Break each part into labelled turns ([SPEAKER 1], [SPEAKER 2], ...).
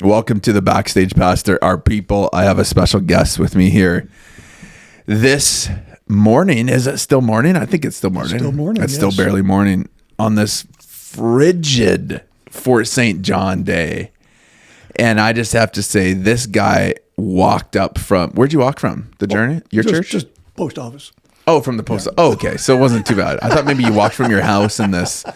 [SPEAKER 1] Welcome to the Backstage, Pastor. Our people, I have a special guest with me here this morning. Is it still morning? I think it's still morning.
[SPEAKER 2] It's still morning.
[SPEAKER 1] It's still barely morning on this frigid Fort St. John day. And I just have to say, this guy walked up from, where'd you walk from? The journey? Your church?
[SPEAKER 2] Just post office.
[SPEAKER 1] Oh, from the post. Yeah. Oh, okay. So it wasn't too bad. I thought maybe you walked from your house in this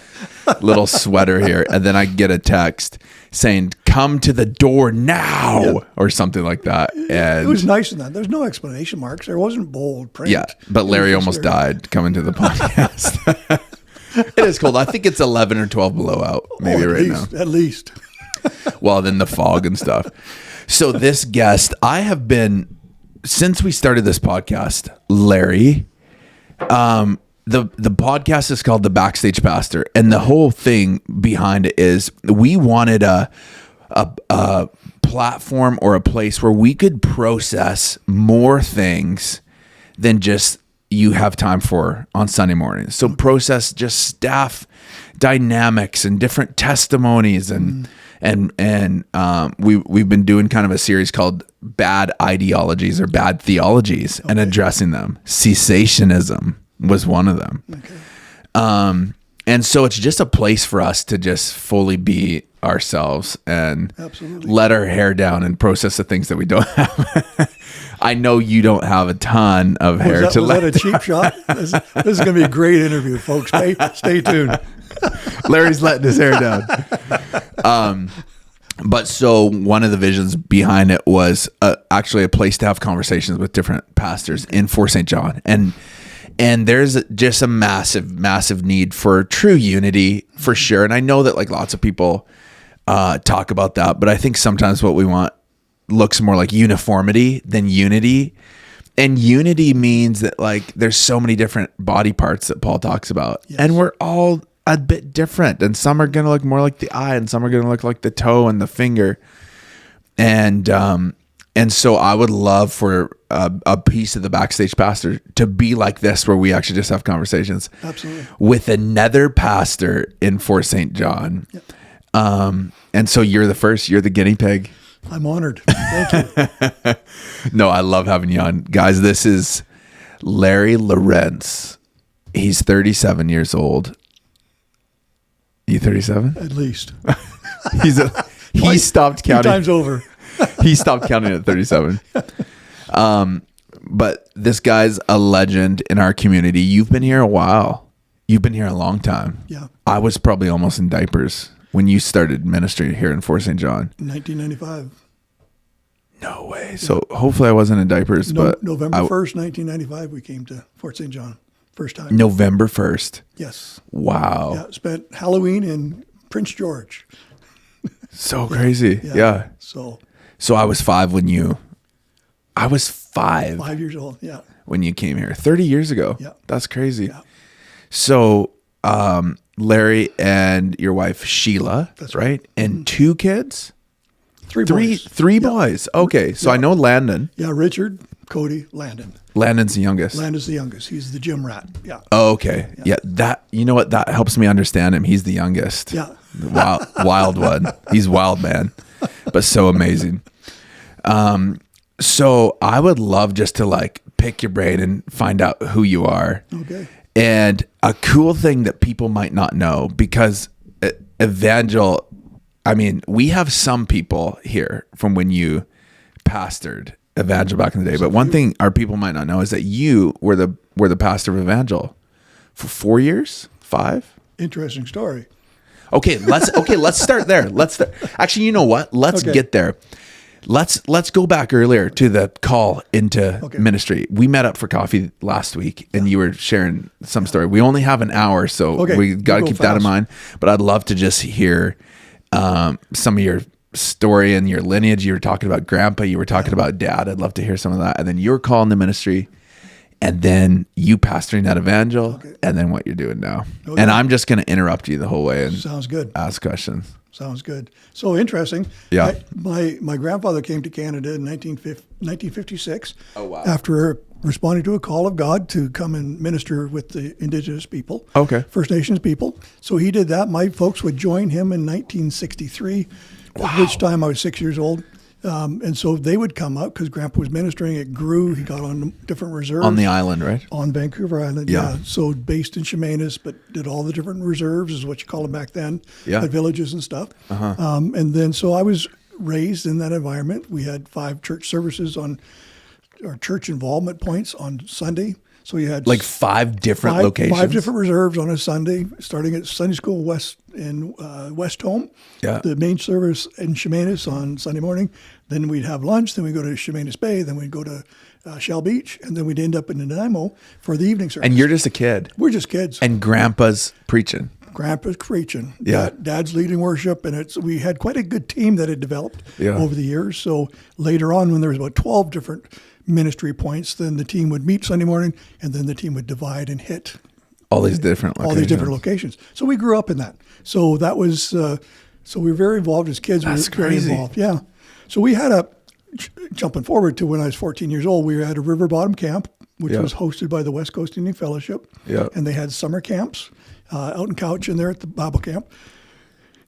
[SPEAKER 1] little sweater here. And then I get a text saying, come to the door now, or something like that. And
[SPEAKER 2] it was nice in that. There's no explanation marks. There wasn't bold print.
[SPEAKER 1] Yeah, but Larry almost died coming to the podcast. It is cold. I think it's 11 or 12 below out, maybe now.
[SPEAKER 2] At least.
[SPEAKER 1] Well, then the fog and stuff. So this guest, I have been, since we started this podcast, Larry, the podcast is called The Backstage Pastor, and the whole thing behind it is we wanted a platform or a place where we could process more things than just you have time for on Sunday mornings. So process just staff dynamics and different testimonies and we've been doing kind of a series called Bad Ideologies or Bad Theologies and addressing them. Cessationism was one of them. Okay. And so it's just a place for us to just fully be ourselves and let our hair down and process the things that we don't have. I know you don't have a ton of hair to let down.
[SPEAKER 2] Was that a cheap shot? This is going to be a great interview, folks. Stay tuned.
[SPEAKER 1] Larry's letting his hair down. But so one of the visions behind it was actually a place to have conversations with different pastors in Fort St. John. And there's just a massive need for true unity for sure. And I know that like lots of people talk about that, but I think sometimes what we want looks more like uniformity than unity. And unity means that like there's so many different body parts that Paul talks about. Yes. And we're all a bit different. And some are going to look more like the eye and some are going to look like the toe and the finger. And so I would love for a piece of the Backstage Pastor to be like this, where we actually just have conversations.
[SPEAKER 2] Absolutely.
[SPEAKER 1] With another pastor in Fort St. John. Yep. And so you're the guinea pig.
[SPEAKER 2] I'm honored. Thank you.
[SPEAKER 1] No, I love having you on. Guys, this is Larry Lorentz. He's 37 years old. You 37?
[SPEAKER 2] At least.
[SPEAKER 1] He stopped counting.
[SPEAKER 2] 2 times over.
[SPEAKER 1] He stopped counting at 37. But this guy's a legend in our community. You've been here a while. You've been here a long time.
[SPEAKER 2] Yeah.
[SPEAKER 1] I was probably almost in diapers when you started ministry here in Fort St. John.
[SPEAKER 2] 1995.
[SPEAKER 1] No way. Yeah. So hopefully I wasn't in diapers. But
[SPEAKER 2] November 1st, 1995, we came to Fort St. John. First time.
[SPEAKER 1] November 1st.
[SPEAKER 2] Yes.
[SPEAKER 1] Wow.
[SPEAKER 2] Yeah, spent Halloween in Prince George.
[SPEAKER 1] So crazy. Yeah.
[SPEAKER 2] So
[SPEAKER 1] I was 5 when I was 5.
[SPEAKER 2] 5 years old. Yeah.
[SPEAKER 1] When you came here 30 years ago.
[SPEAKER 2] Yeah.
[SPEAKER 1] That's crazy.
[SPEAKER 2] Yeah.
[SPEAKER 1] So, Larry and your wife, Sheila, that's right? And 2 kids?
[SPEAKER 2] 3 boys.
[SPEAKER 1] Three boys. Okay. So I know Landon.
[SPEAKER 2] Yeah. Richard, Cody, Landon.
[SPEAKER 1] Landon's the youngest.
[SPEAKER 2] Landon's the youngest. He's the gym rat. Yeah.
[SPEAKER 1] Oh, okay. Yeah. That, you know what? That helps me understand him. He's the youngest.
[SPEAKER 2] Yeah.
[SPEAKER 1] The wild one. He's wild, man, but so amazing. So I would love just to like pick your brain and find out who you are.
[SPEAKER 2] Okay.
[SPEAKER 1] And a cool thing that people might not know, because Evangel, I mean, we have some people here from when you pastored Evangel back in the day, but one thing our people might not know is that you were the pastor of Evangel for 4 years, 5.
[SPEAKER 2] Interesting story.
[SPEAKER 1] Okay, let's start there. Actually, you know what? Let's get there. Let's go back earlier to the call into ministry. We met up for coffee last week, and you were sharing some story. We only have an hour, so we got to keep that in mind. But I'd love to just hear some of your story and your lineage. You were talking about grandpa. You were talking about dad. I'd love to hear some of that. And then your call into ministry, and then you pastoring at Evangel, and then what you're doing now. Okay. And I'm just going to interrupt you the whole way and
[SPEAKER 2] sounds good.
[SPEAKER 1] Ask questions.
[SPEAKER 2] Sounds good. So interesting.
[SPEAKER 1] Yeah.
[SPEAKER 2] My grandfather came to Canada in 1956.
[SPEAKER 1] Oh, wow.
[SPEAKER 2] After responding to a call of God to come and minister with the Indigenous people.
[SPEAKER 1] Okay.
[SPEAKER 2] First Nations people. So he did that. My folks would join him in 1963 at which time I was 6 years old. And so they would come up because Grandpa was ministering. It grew. He got on different reserves.
[SPEAKER 1] On the island, right?
[SPEAKER 2] On Vancouver Island, yeah. So based in Chemainus, but did all the different reserves, is what you call them back then, the villages and stuff. And then so I was raised in that environment. We had 5 church services on our church involvement points on Sunday. So you had
[SPEAKER 1] like 5 different locations,
[SPEAKER 2] 5 different reserves on a Sunday, starting at Sunday School West in West Home.
[SPEAKER 1] Yeah.
[SPEAKER 2] The main service in Chemainus on Sunday morning. Then we'd have lunch. Then we'd go to Chemainus Bay. Then we'd go to Shell Beach, and then we'd end up in Nanaimo for the evening service.
[SPEAKER 1] And you're just a kid.
[SPEAKER 2] We're just kids.
[SPEAKER 1] And Grandpa's preaching.
[SPEAKER 2] Grandpa's preaching.
[SPEAKER 1] Yeah.
[SPEAKER 2] Dad's leading worship, and we had quite a good team that had developed over the years. So later on, when there was about 12 different ministry points, then the team would meet Sunday morning, and then the team would divide and hit
[SPEAKER 1] all these different
[SPEAKER 2] locations. So we grew up in that. So that was so we were very involved as kids.
[SPEAKER 1] That's
[SPEAKER 2] we were
[SPEAKER 1] crazy.
[SPEAKER 2] Very involved. Yeah. So we had jumping forward to when I was 14 years old, we were at a river bottom camp, which was hosted by the West Coast Indian Fellowship.
[SPEAKER 1] Yeah.
[SPEAKER 2] And they had summer camps out in Couch and there at the Bible camp.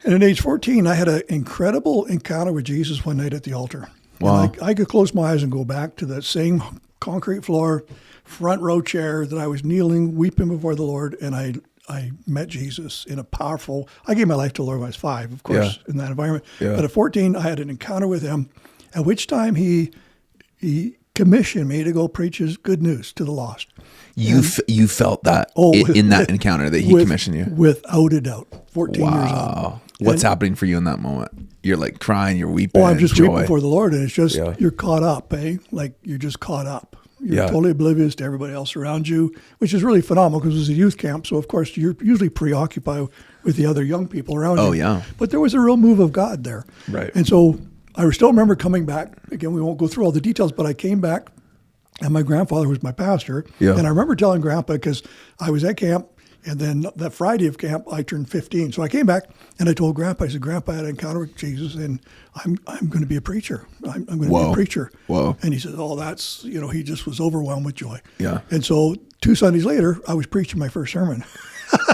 [SPEAKER 2] And at age 14, I had an incredible encounter with Jesus one night at the altar.
[SPEAKER 1] Wow.
[SPEAKER 2] I could close my eyes and go back to that same concrete floor, front row chair that I was kneeling, weeping before the Lord, and I met Jesus in a powerful. I gave my life to the Lord when I was 5, of course, in that environment.
[SPEAKER 1] Yeah.
[SPEAKER 2] But at 14, I had an encounter with him, at which time he commissioned me to go preach his good news to the lost.
[SPEAKER 1] You felt that in that encounter that he commissioned you?
[SPEAKER 2] Without a doubt. 14 years old.
[SPEAKER 1] What's happening for you in that moment? You're like crying, you're weeping.
[SPEAKER 2] I'm just
[SPEAKER 1] joy.
[SPEAKER 2] weeping before the Lord, and it's just, you're caught up, eh? Like you're just caught up. You're totally oblivious to everybody else around you, which is really phenomenal because it was a youth camp. So, of course, you're usually preoccupied with the other young people around you.
[SPEAKER 1] Oh, yeah.
[SPEAKER 2] But there was a real move of God there.
[SPEAKER 1] Right.
[SPEAKER 2] And so I still remember coming back. Again, we won't go through all the details, but I came back, and my grandfather was my pastor.
[SPEAKER 1] Yeah.
[SPEAKER 2] And I remember telling Grandpa, because I was at camp, and then that Friday of camp, I turned 15. So I came back, and I told Grandpa, I said, Grandpa, I had an encounter with Jesus, and I'm going to be a preacher. I'm going to be a preacher.
[SPEAKER 1] Whoa.
[SPEAKER 2] And he said, that's, he just was overwhelmed with joy.
[SPEAKER 1] Yeah.
[SPEAKER 2] And so 2 Sundays later, I was preaching my first sermon.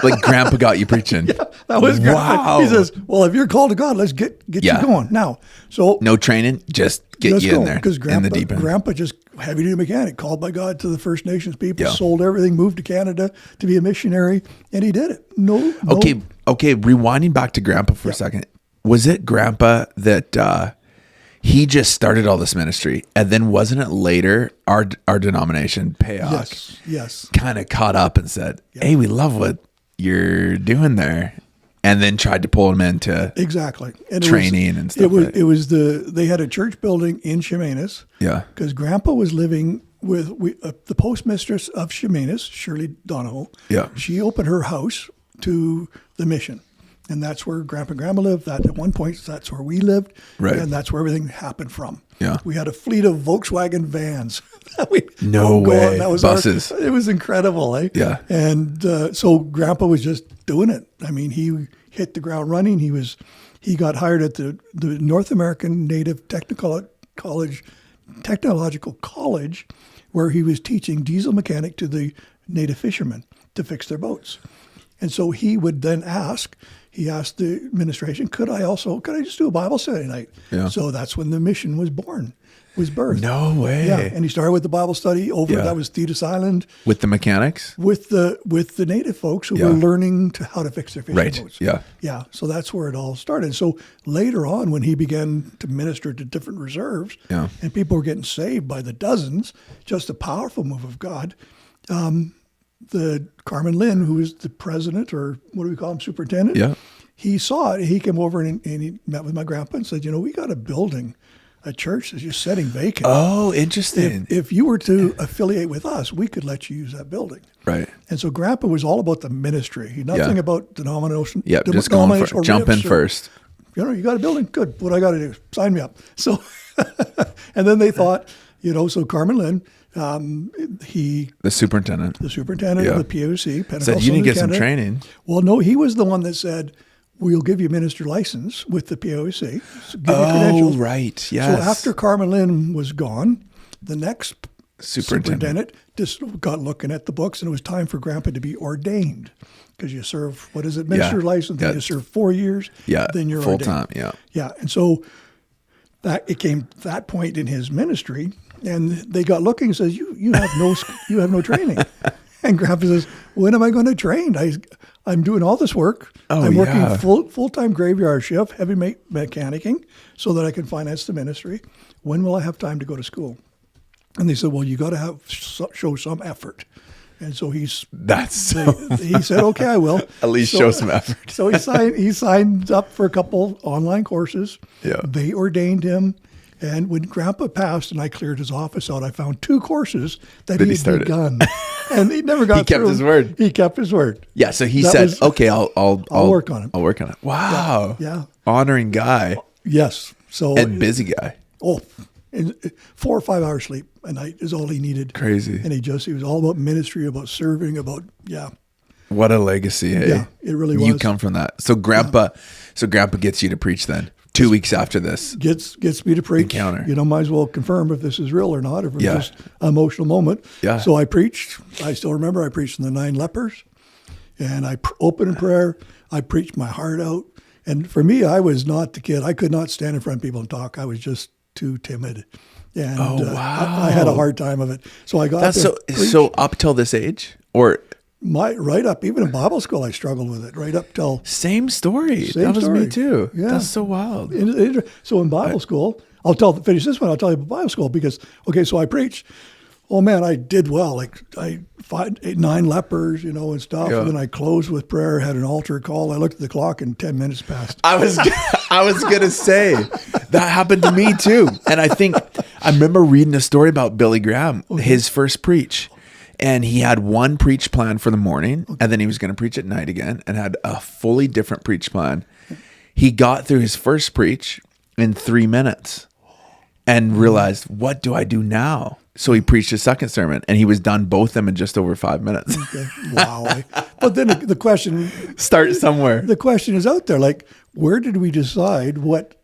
[SPEAKER 1] Like Grandpa got you preaching.
[SPEAKER 2] Yeah, that was
[SPEAKER 1] wow.
[SPEAKER 2] He says, well, if you're called to God, let's get you going now. So
[SPEAKER 1] no training, just get you in there in the deep end.
[SPEAKER 2] Grandpa just heavy-duty mechanic, called by God to the First Nations people, sold everything, moved to Canada to be a missionary, and he did it. Okay,
[SPEAKER 1] rewinding back to Grandpa for a second. Was it Grandpa that he just started all this ministry, and then wasn't it later our denomination, Payok,
[SPEAKER 2] yes,
[SPEAKER 1] kind of caught up and said, hey, we love what you're doing there, and then tried to pull him into
[SPEAKER 2] and
[SPEAKER 1] training and stuff.
[SPEAKER 2] They had a church building in Chemainus, because Grandpa was living with the postmistress of Chemainus, Shirley Donahoe. She opened her house to the mission. And that's where Grandpa and Grandma lived. That at one point, that's where we lived.
[SPEAKER 1] Right.
[SPEAKER 2] And that's where everything happened from.
[SPEAKER 1] Yeah.
[SPEAKER 2] We had a fleet of Volkswagen vans.
[SPEAKER 1] No way.
[SPEAKER 2] That was
[SPEAKER 1] buses.
[SPEAKER 2] It was incredible, eh?
[SPEAKER 1] Yeah.
[SPEAKER 2] And so Grandpa was just doing it. I mean, he hit the ground running. He got hired at the North American Native Technological College, where he was teaching diesel mechanic to the native fishermen to fix their boats. And so he would then he asked the administration, could I just do a Bible study night?
[SPEAKER 1] Yeah.
[SPEAKER 2] So that's when the mission was birthed.
[SPEAKER 1] No way.
[SPEAKER 2] Yeah. And he started with the Bible study that was Thetis Island.
[SPEAKER 1] With the mechanics?
[SPEAKER 2] With the native folks who were learning how to fix their fishing boats.
[SPEAKER 1] Yeah.
[SPEAKER 2] Yeah. So that's where it all started. So later on, when he began to minister to different reserves, and people were getting saved by the dozens, just a powerful move of God, the Carmen Lynn, who is the president, or what do we call him, superintendent? He saw it. He came over and he met with my grandpa and said, we got a building, a church that's just sitting vacant.
[SPEAKER 1] Oh, interesting.
[SPEAKER 2] If you were to affiliate with us, we could let you use that building.
[SPEAKER 1] Right.
[SPEAKER 2] And so Grandpa was all about the ministry. Nothing about denomination.
[SPEAKER 1] Yeah, just going for jump in first.
[SPEAKER 2] You got a building? Good. What I got to do? Sign me up. So, and then they thought, so Carmen Lynn, the superintendent of the POC, Pentecostal
[SPEAKER 1] said you didn't get
[SPEAKER 2] Canada.
[SPEAKER 1] some training.
[SPEAKER 2] Well, no, he was the one that said, we'll give you a minister license with the POC. So give you credentials.
[SPEAKER 1] Right. Yes.
[SPEAKER 2] So after Carmen Lynn was gone, the next superintendent just got looking at the books, and it was time for Grandpa to be ordained, because you serve, what is it, minister license, then you serve 4 years, then you're
[SPEAKER 1] full
[SPEAKER 2] ordained.
[SPEAKER 1] time,
[SPEAKER 2] Yeah, and so it came that point in his ministry, and they got looking and says, you have no training. And Grandpa says, when am I going to train? I'm doing all this work. I'm working full-time graveyard shift, heavy mechanicking, so that I can finance the ministry. When will I have time to go to school? And they said, well, you got to show some effort. And so he said, okay, I will.
[SPEAKER 1] At least show some effort.
[SPEAKER 2] So he signed up for a couple online courses.
[SPEAKER 1] Yeah.
[SPEAKER 2] They ordained him. And when Grandpa passed and I cleared his office out, I found 2 courses that he had begun. And he never got through.
[SPEAKER 1] He kept his word.
[SPEAKER 2] He kept his word.
[SPEAKER 1] Yeah, so he said, okay, I'll
[SPEAKER 2] work on it.
[SPEAKER 1] I'll work on it. Wow.
[SPEAKER 2] Yeah.
[SPEAKER 1] Honoring guy.
[SPEAKER 2] Yes.
[SPEAKER 1] And busy guy.
[SPEAKER 2] Oh, 4 or 5 hours sleep a night is all he needed.
[SPEAKER 1] Crazy.
[SPEAKER 2] And he was all about ministry, about serving,
[SPEAKER 1] What a legacy, hey?
[SPEAKER 2] Yeah, it really was.
[SPEAKER 1] You come from that. So Grandpa gets you to preach then. 2 weeks after this.
[SPEAKER 2] Gets me to preach.
[SPEAKER 1] Encounter.
[SPEAKER 2] Might as well confirm if this is real or not, if it's just an emotional moment.
[SPEAKER 1] Yeah.
[SPEAKER 2] So I preached. I still remember I preached on the 9 lepers, and I opened in prayer. I preached my heart out. And for me, I was not the kid. I could not stand in front of people and talk. I was just too timid. And I had a hard time of it. So I got
[SPEAKER 1] so up till this age? Or
[SPEAKER 2] right up, even in Bible school, I struggled with it. Right up till
[SPEAKER 1] same story. That was me too. Yeah. That's so wild.
[SPEAKER 2] So in Bible school, finish this one. I'll tell you about Bible school because so I preached. Oh man, I did well. Like I fought 9 lepers, and stuff. Yeah. And then I closed with prayer. Had an altar call. I looked at the clock, and 10 minutes passed.
[SPEAKER 1] I was gonna say that happened to me too. And I remember reading a story about Billy Graham, his first preach. And he had one preach plan for the morning, and then he was going to preach at night again, and had a fully different preach plan. He got through his first preach in 3 minutes and realized, what do I do now? So he preached his second sermon, and he was done both of them in just over 5 minutes.
[SPEAKER 2] Okay. Wow. But then the question...
[SPEAKER 1] Start somewhere.
[SPEAKER 2] The question is out there, like, where did we decide what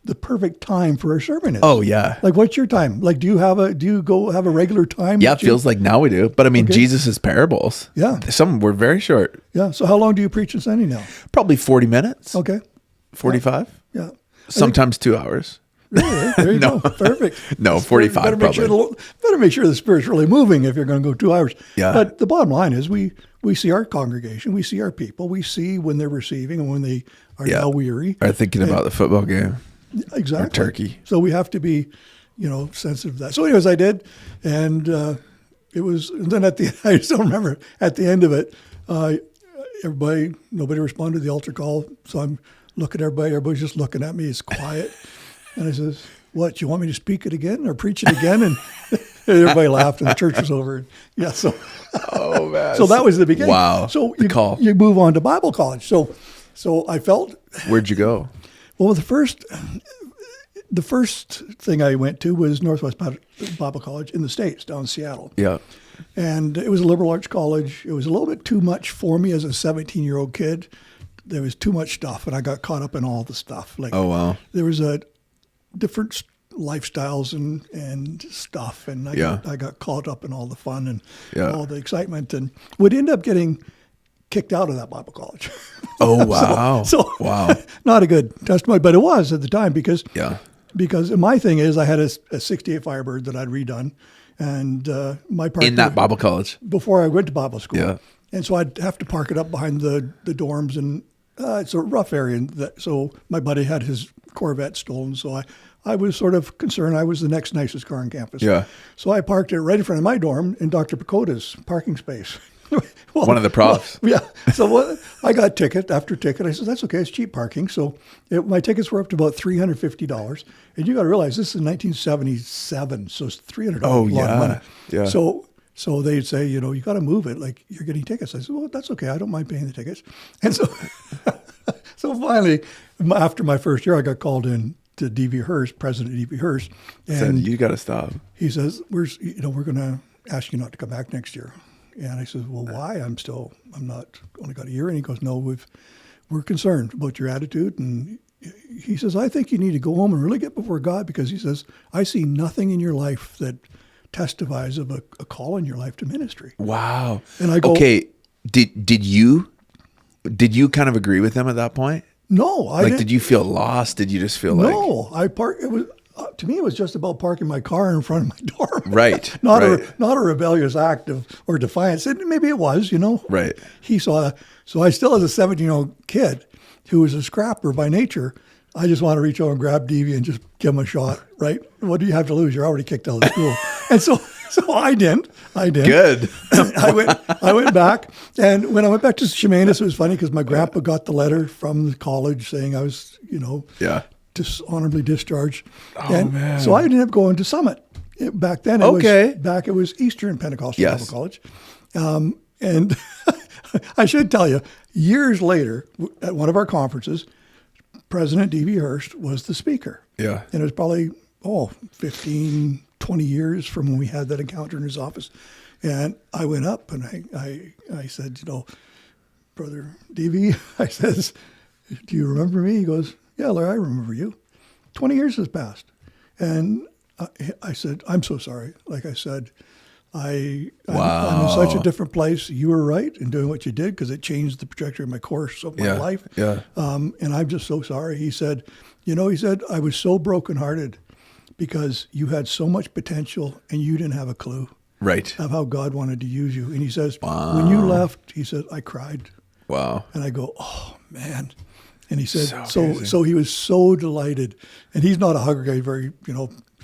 [SPEAKER 2] the perfect time for a sermon is?
[SPEAKER 1] Oh yeah.
[SPEAKER 2] Like, what's your time? Like, do you go have a regular time?
[SPEAKER 1] Yeah, it feels like now we do. But I mean, Jesus' parables.
[SPEAKER 2] Yeah.
[SPEAKER 1] Some were very short.
[SPEAKER 2] Yeah. So how long do you preach in Sunday now?
[SPEAKER 1] Probably 40 minutes.
[SPEAKER 2] Okay.
[SPEAKER 1] 45.
[SPEAKER 2] Yeah.
[SPEAKER 1] Sometimes 2 hours.
[SPEAKER 2] Really? There you go. Perfect.
[SPEAKER 1] No, 45
[SPEAKER 2] better make sure the Spirit's really moving if you're going to go 2 hours.
[SPEAKER 1] Yeah.
[SPEAKER 2] But the bottom line is we see our congregation, we see our people, we see when they're receiving and when they are now weary.
[SPEAKER 1] Or thinking about the football game.
[SPEAKER 2] Exactly.
[SPEAKER 1] Or turkey.
[SPEAKER 2] So we have to be, sensitive to that. So anyways, I did. And it was, and then I still remember at the end of it, nobody responded to the altar call. So I'm looking at everybody's just looking at me. It's quiet. And I says, what, you want me to speak it again or preach it again? And everybody laughed and the church was over. Yeah. So,
[SPEAKER 1] oh man.
[SPEAKER 2] So that was the beginning.
[SPEAKER 1] Wow.
[SPEAKER 2] So you move on to Bible college. So I felt.
[SPEAKER 1] Where'd you go?
[SPEAKER 2] Well, the first thing I went to was Northwest Bible College in the States, down in Seattle.
[SPEAKER 1] Yeah.
[SPEAKER 2] And it was a liberal arts college. It was a little bit too much for me as a 17-year-old kid. There was too much stuff, and I got caught up in all the stuff. Like,
[SPEAKER 1] oh, wow.
[SPEAKER 2] There was different lifestyles and stuff, and I got caught up in all the fun and all the excitement, and would end up getting kicked out of that Bible college.
[SPEAKER 1] Oh, wow.
[SPEAKER 2] So
[SPEAKER 1] wow.
[SPEAKER 2] Not a good testimony, but it was at the time because my thing is I had a 68 Firebird that I'd redone, and my park
[SPEAKER 1] in that Bible college
[SPEAKER 2] before I went to Bible school.
[SPEAKER 1] Yeah.
[SPEAKER 2] And so I'd have to park it up behind the dorms, and it's a rough area. So my buddy had his Corvette stolen, so I was sort of concerned. I was the next nicest car on campus.
[SPEAKER 1] Yeah.
[SPEAKER 2] So I parked it right in front of my dorm in Dr. Pacota's parking space. Well,
[SPEAKER 1] one of the profs.
[SPEAKER 2] Well, yeah. So I got ticket after ticket. I said, that's okay. It's cheap parking. So my tickets were up to about $350. And you got to realize this is 1977. So it's $300 a lot of money.
[SPEAKER 1] Yeah.
[SPEAKER 2] So they'd say, you got to move it. Like, you're getting tickets. I said, well, that's okay. I don't mind paying the tickets. And so finally, after my first year, I got called in to D.V. Hearst, President D.V. Hearst. And
[SPEAKER 1] said, you got to stop.
[SPEAKER 2] He says, we're going to ask you not to come back next year. And I said, well, why? I'm not only got a year. And he goes, no, we're concerned about your attitude. And he says, I think you need to go home and really get before God, because he says, I see nothing in your life that testifies of a call in your life to ministry.
[SPEAKER 1] Wow.
[SPEAKER 2] And I go,
[SPEAKER 1] okay, did you kind of agree with them at that point?
[SPEAKER 2] No, I didn't.
[SPEAKER 1] Did you feel lost? Did you just feel like...
[SPEAKER 2] No, it was, to me, it was just about parking my car in front of my dorm.
[SPEAKER 1] Right.
[SPEAKER 2] not a rebellious act or defiance. Maybe it was,
[SPEAKER 1] Right.
[SPEAKER 2] He saw that. So I still, as a 17-year-old kid who was a scrapper by nature, I just want to reach over and grab Davey and just give him a shot, right? What do you have to lose? You're already kicked out of school. And so I didn't.
[SPEAKER 1] Good.
[SPEAKER 2] I went back, and when I went back to Chemainus, it was funny because my grandpa got the letter from the college saying I was, dishonorably discharged. Man. So I ended up going to Summit. Back then, it was Eastern Pentecostal Bible College. And I should tell you, years later, at one of our conferences, President D.V. Hurst was the speaker.
[SPEAKER 1] Yeah.
[SPEAKER 2] And it was probably, 15, 20 years from when we had that encounter in his office. And I went up and I said, Brother D.V., I says, do you remember me? He goes, yeah, Larry, I remember you. 20 years has passed. And I said, I'm so sorry. Like I said, I'm in such a different place. You were right in doing what you did because it changed the trajectory of my course of my life.
[SPEAKER 1] Yeah.
[SPEAKER 2] And I'm just so sorry. He said, I was so brokenhearted because you had so much potential and you didn't have a clue of how God wanted to use you. And he says, when you left, he said, I cried.
[SPEAKER 1] Wow.
[SPEAKER 2] And I go, oh, man. And he said, so he was so delighted. And he's not a hugger guy, very,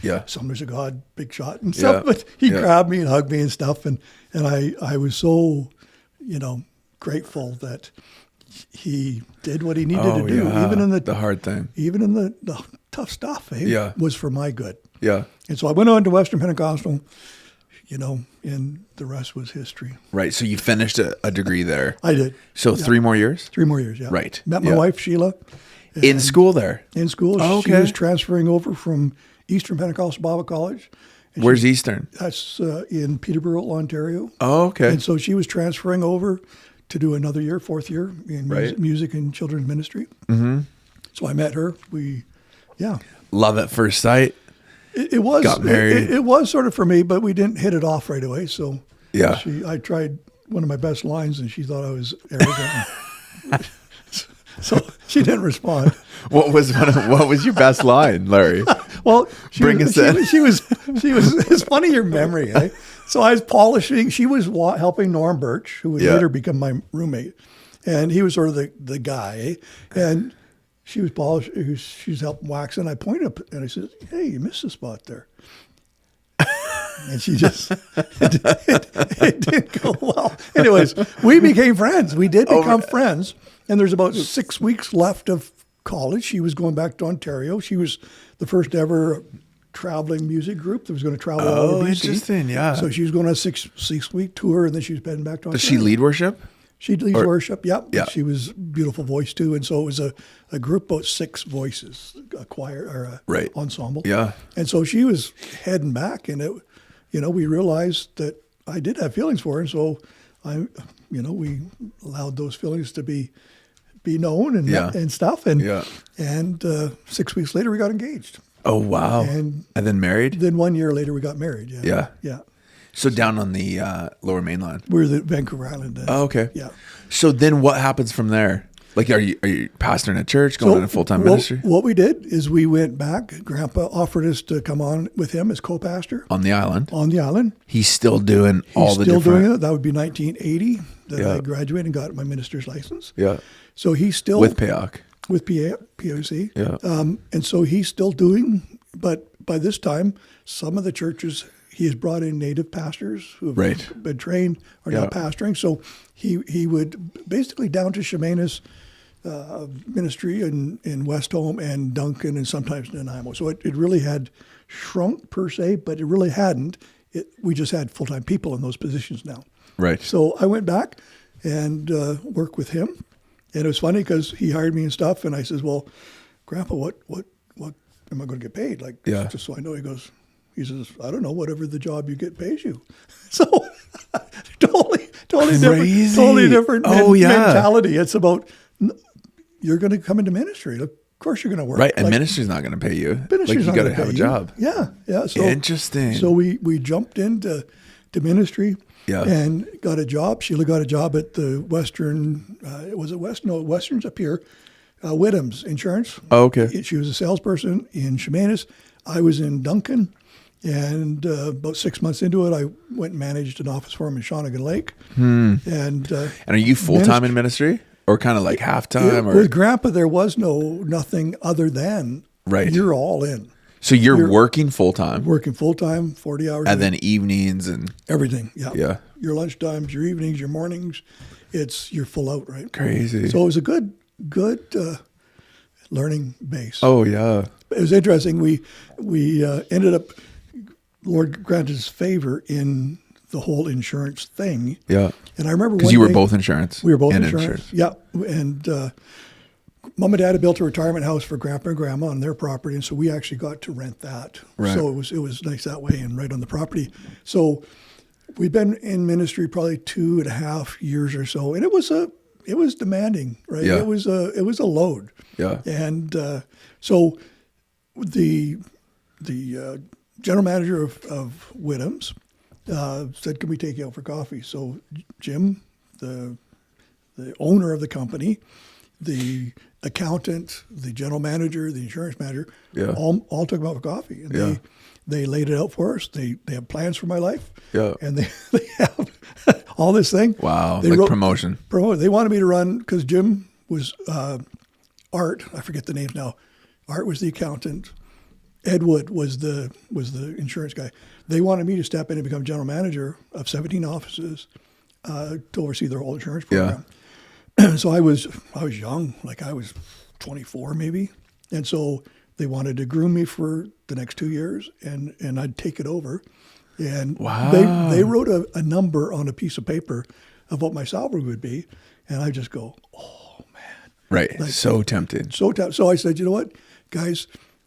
[SPEAKER 2] Summoners of God, big shot and stuff. But he grabbed me and hugged me and stuff. And I was so, grateful that he did what he needed to do. Even in the hard thing. Even in the tough stuff. Was for my good. Yeah. And so I went on to Western Pentecostal, and the rest was history.
[SPEAKER 1] Right. So you finished a degree there.
[SPEAKER 2] I did.
[SPEAKER 1] So 3 more years?
[SPEAKER 2] 3 more years, yeah.
[SPEAKER 1] Right.
[SPEAKER 2] Met my wife, Sheila.
[SPEAKER 1] In school there?
[SPEAKER 2] In school.
[SPEAKER 1] Oh, okay.
[SPEAKER 2] She was transferring over from Eastern Pentecostal Bible College.
[SPEAKER 1] Where's Eastern?
[SPEAKER 2] That's in Peterborough, Ontario.
[SPEAKER 1] Oh, okay.
[SPEAKER 2] And so she was transferring over to do another year, 4th year, in music and children's ministry. Mm-hmm. So I met her.
[SPEAKER 1] Love at first sight.
[SPEAKER 2] It was.
[SPEAKER 1] Got married.
[SPEAKER 2] It was sort of for me, but we didn't hit it off right away. So I tried one of my best lines, and she thought I was arrogant. So she didn't respond.
[SPEAKER 1] What was your best line, Larry?
[SPEAKER 2] Well, she was.
[SPEAKER 1] It's
[SPEAKER 2] funny your memory. Eh? So I was polishing. She was helping Norm Birch, who would later become my roommate, and he was sort of the guy. And she was polishing. She was helping wax, and I pointed up and I said, "Hey, you missed a spot there." And she just it didn't go well. Anyways, we became friends. We did become friends. And there's about 6 weeks left of college. She was going back to Ontario. She was the first ever traveling music group that was going to travel all over BC.
[SPEAKER 1] Interesting, yeah.
[SPEAKER 2] So she was going on a six-week tour, and then she was heading back to Ontario.
[SPEAKER 1] Does she lead worship?
[SPEAKER 2] She leads worship, yeah. She was a beautiful voice, too. And so it was a group about 6 voices, a choir or a ensemble. Yeah. And so she was heading back, and we realized that I did have feelings for her. And so we allowed those feelings to be known and stuff. And 6 weeks later, we got engaged.
[SPEAKER 1] Oh, wow. And then married?
[SPEAKER 2] Then 1 year later, we got married. Yeah.
[SPEAKER 1] So down on the Lower Mainland?
[SPEAKER 2] We're the Vancouver Island.
[SPEAKER 1] Oh, okay.
[SPEAKER 2] Yeah.
[SPEAKER 1] So then what happens from there? Like, are you pastoring a church, going on a full-time ministry?
[SPEAKER 2] What we did is we went back. Grandpa offered us to come on with him as co-pastor.
[SPEAKER 1] On the island?
[SPEAKER 2] On the island.
[SPEAKER 1] He's still doing all the different...
[SPEAKER 2] He's still doing it. That would be 1980 that I graduated and got my minister's license. Yeah. So he's still...
[SPEAKER 1] With PAOC.
[SPEAKER 2] With POC.
[SPEAKER 1] Yeah.
[SPEAKER 2] And so he's still doing... But by this time, some of the churches... He has brought in native pastors who have been trained, are now pastoring. So he would basically down to Chemainus ministry in West Home and Duncan and sometimes Nanaimo. So it really had shrunk per se, but it really hadn't. We just had full-time people in those positions now. Right. So I went back and worked with him. And it was funny because he hired me and stuff. And I says, well, Grandpa, what am I going to get paid? Like, just so I know. He says, I don't know, whatever the job you get pays you. So totally different mentality. It's about, you're going to come into ministry. Look, Of course you're going to work.
[SPEAKER 1] Right. And ministry's not going to pay you.
[SPEAKER 2] Ministry's
[SPEAKER 1] you
[SPEAKER 2] not
[SPEAKER 1] got to
[SPEAKER 2] gonna
[SPEAKER 1] have
[SPEAKER 2] pay
[SPEAKER 1] a
[SPEAKER 2] you.
[SPEAKER 1] job.
[SPEAKER 2] Yeah. Yeah. So
[SPEAKER 1] Interesting.
[SPEAKER 2] So we jumped into ministry.
[SPEAKER 1] Yeah.
[SPEAKER 2] And got a job. Sheila got a job at the Western, was it West? No, Western's up here. Whittam's Insurance.
[SPEAKER 1] Oh, okay.
[SPEAKER 2] She was a salesperson in Chemainus. I was in Duncan. And about 6 months into it, I went and managed an office for him in Shawnigan Lake. And
[SPEAKER 1] are you full-time in ministry or kind of like half-time?
[SPEAKER 2] With Grandpa, there was nothing other than you're all in.
[SPEAKER 1] So you're working full-time?
[SPEAKER 2] Working full-time, 40 hours
[SPEAKER 1] and then evenings and...
[SPEAKER 2] everything, yeah.
[SPEAKER 1] Yeah.
[SPEAKER 2] Your lunchtimes, your evenings, your mornings, you're full out, right?
[SPEAKER 1] Crazy.
[SPEAKER 2] So it was a good learning base.
[SPEAKER 1] Oh, yeah.
[SPEAKER 2] It was interesting. We ended up, Lord granted his favor in the whole insurance thing.
[SPEAKER 1] Yeah.
[SPEAKER 2] And I remember
[SPEAKER 1] because you were both insurance.
[SPEAKER 2] We were both insurance. Yeah. And Mom and Dad had built a retirement house for Grandpa and Grandma on their property, and so we actually got to rent that.
[SPEAKER 1] Right.
[SPEAKER 2] So it was nice that way and right on the property. So we'd been in ministry probably 2.5 years or so, and it was demanding, right?
[SPEAKER 1] Yeah.
[SPEAKER 2] It was a load.
[SPEAKER 1] Yeah.
[SPEAKER 2] And so the general manager of Whittam's said, "Can we take you out for coffee?" So Jim, the owner of the company, the accountant, the general manager, the insurance manager, all took them out for coffee. And they laid it out for us. They have plans for my life.
[SPEAKER 1] Yeah.
[SPEAKER 2] And they have all this thing.
[SPEAKER 1] Wow.
[SPEAKER 2] They
[SPEAKER 1] like promotion.
[SPEAKER 2] They wanted me to run, because Jim was Art. I forget the names now. Art was the accountant. Ed Wood was the insurance guy. They wanted me to step in and become general manager of 17 offices to oversee their whole insurance program. So I was young, like I was 24 maybe, and so they wanted to groom me for the next 2 years, and I'd take it over. And they wrote a number on a piece of paper of what my salary would be, and I just go, oh man,
[SPEAKER 1] right? Like, so tempted.
[SPEAKER 2] So I said, you know what, guys,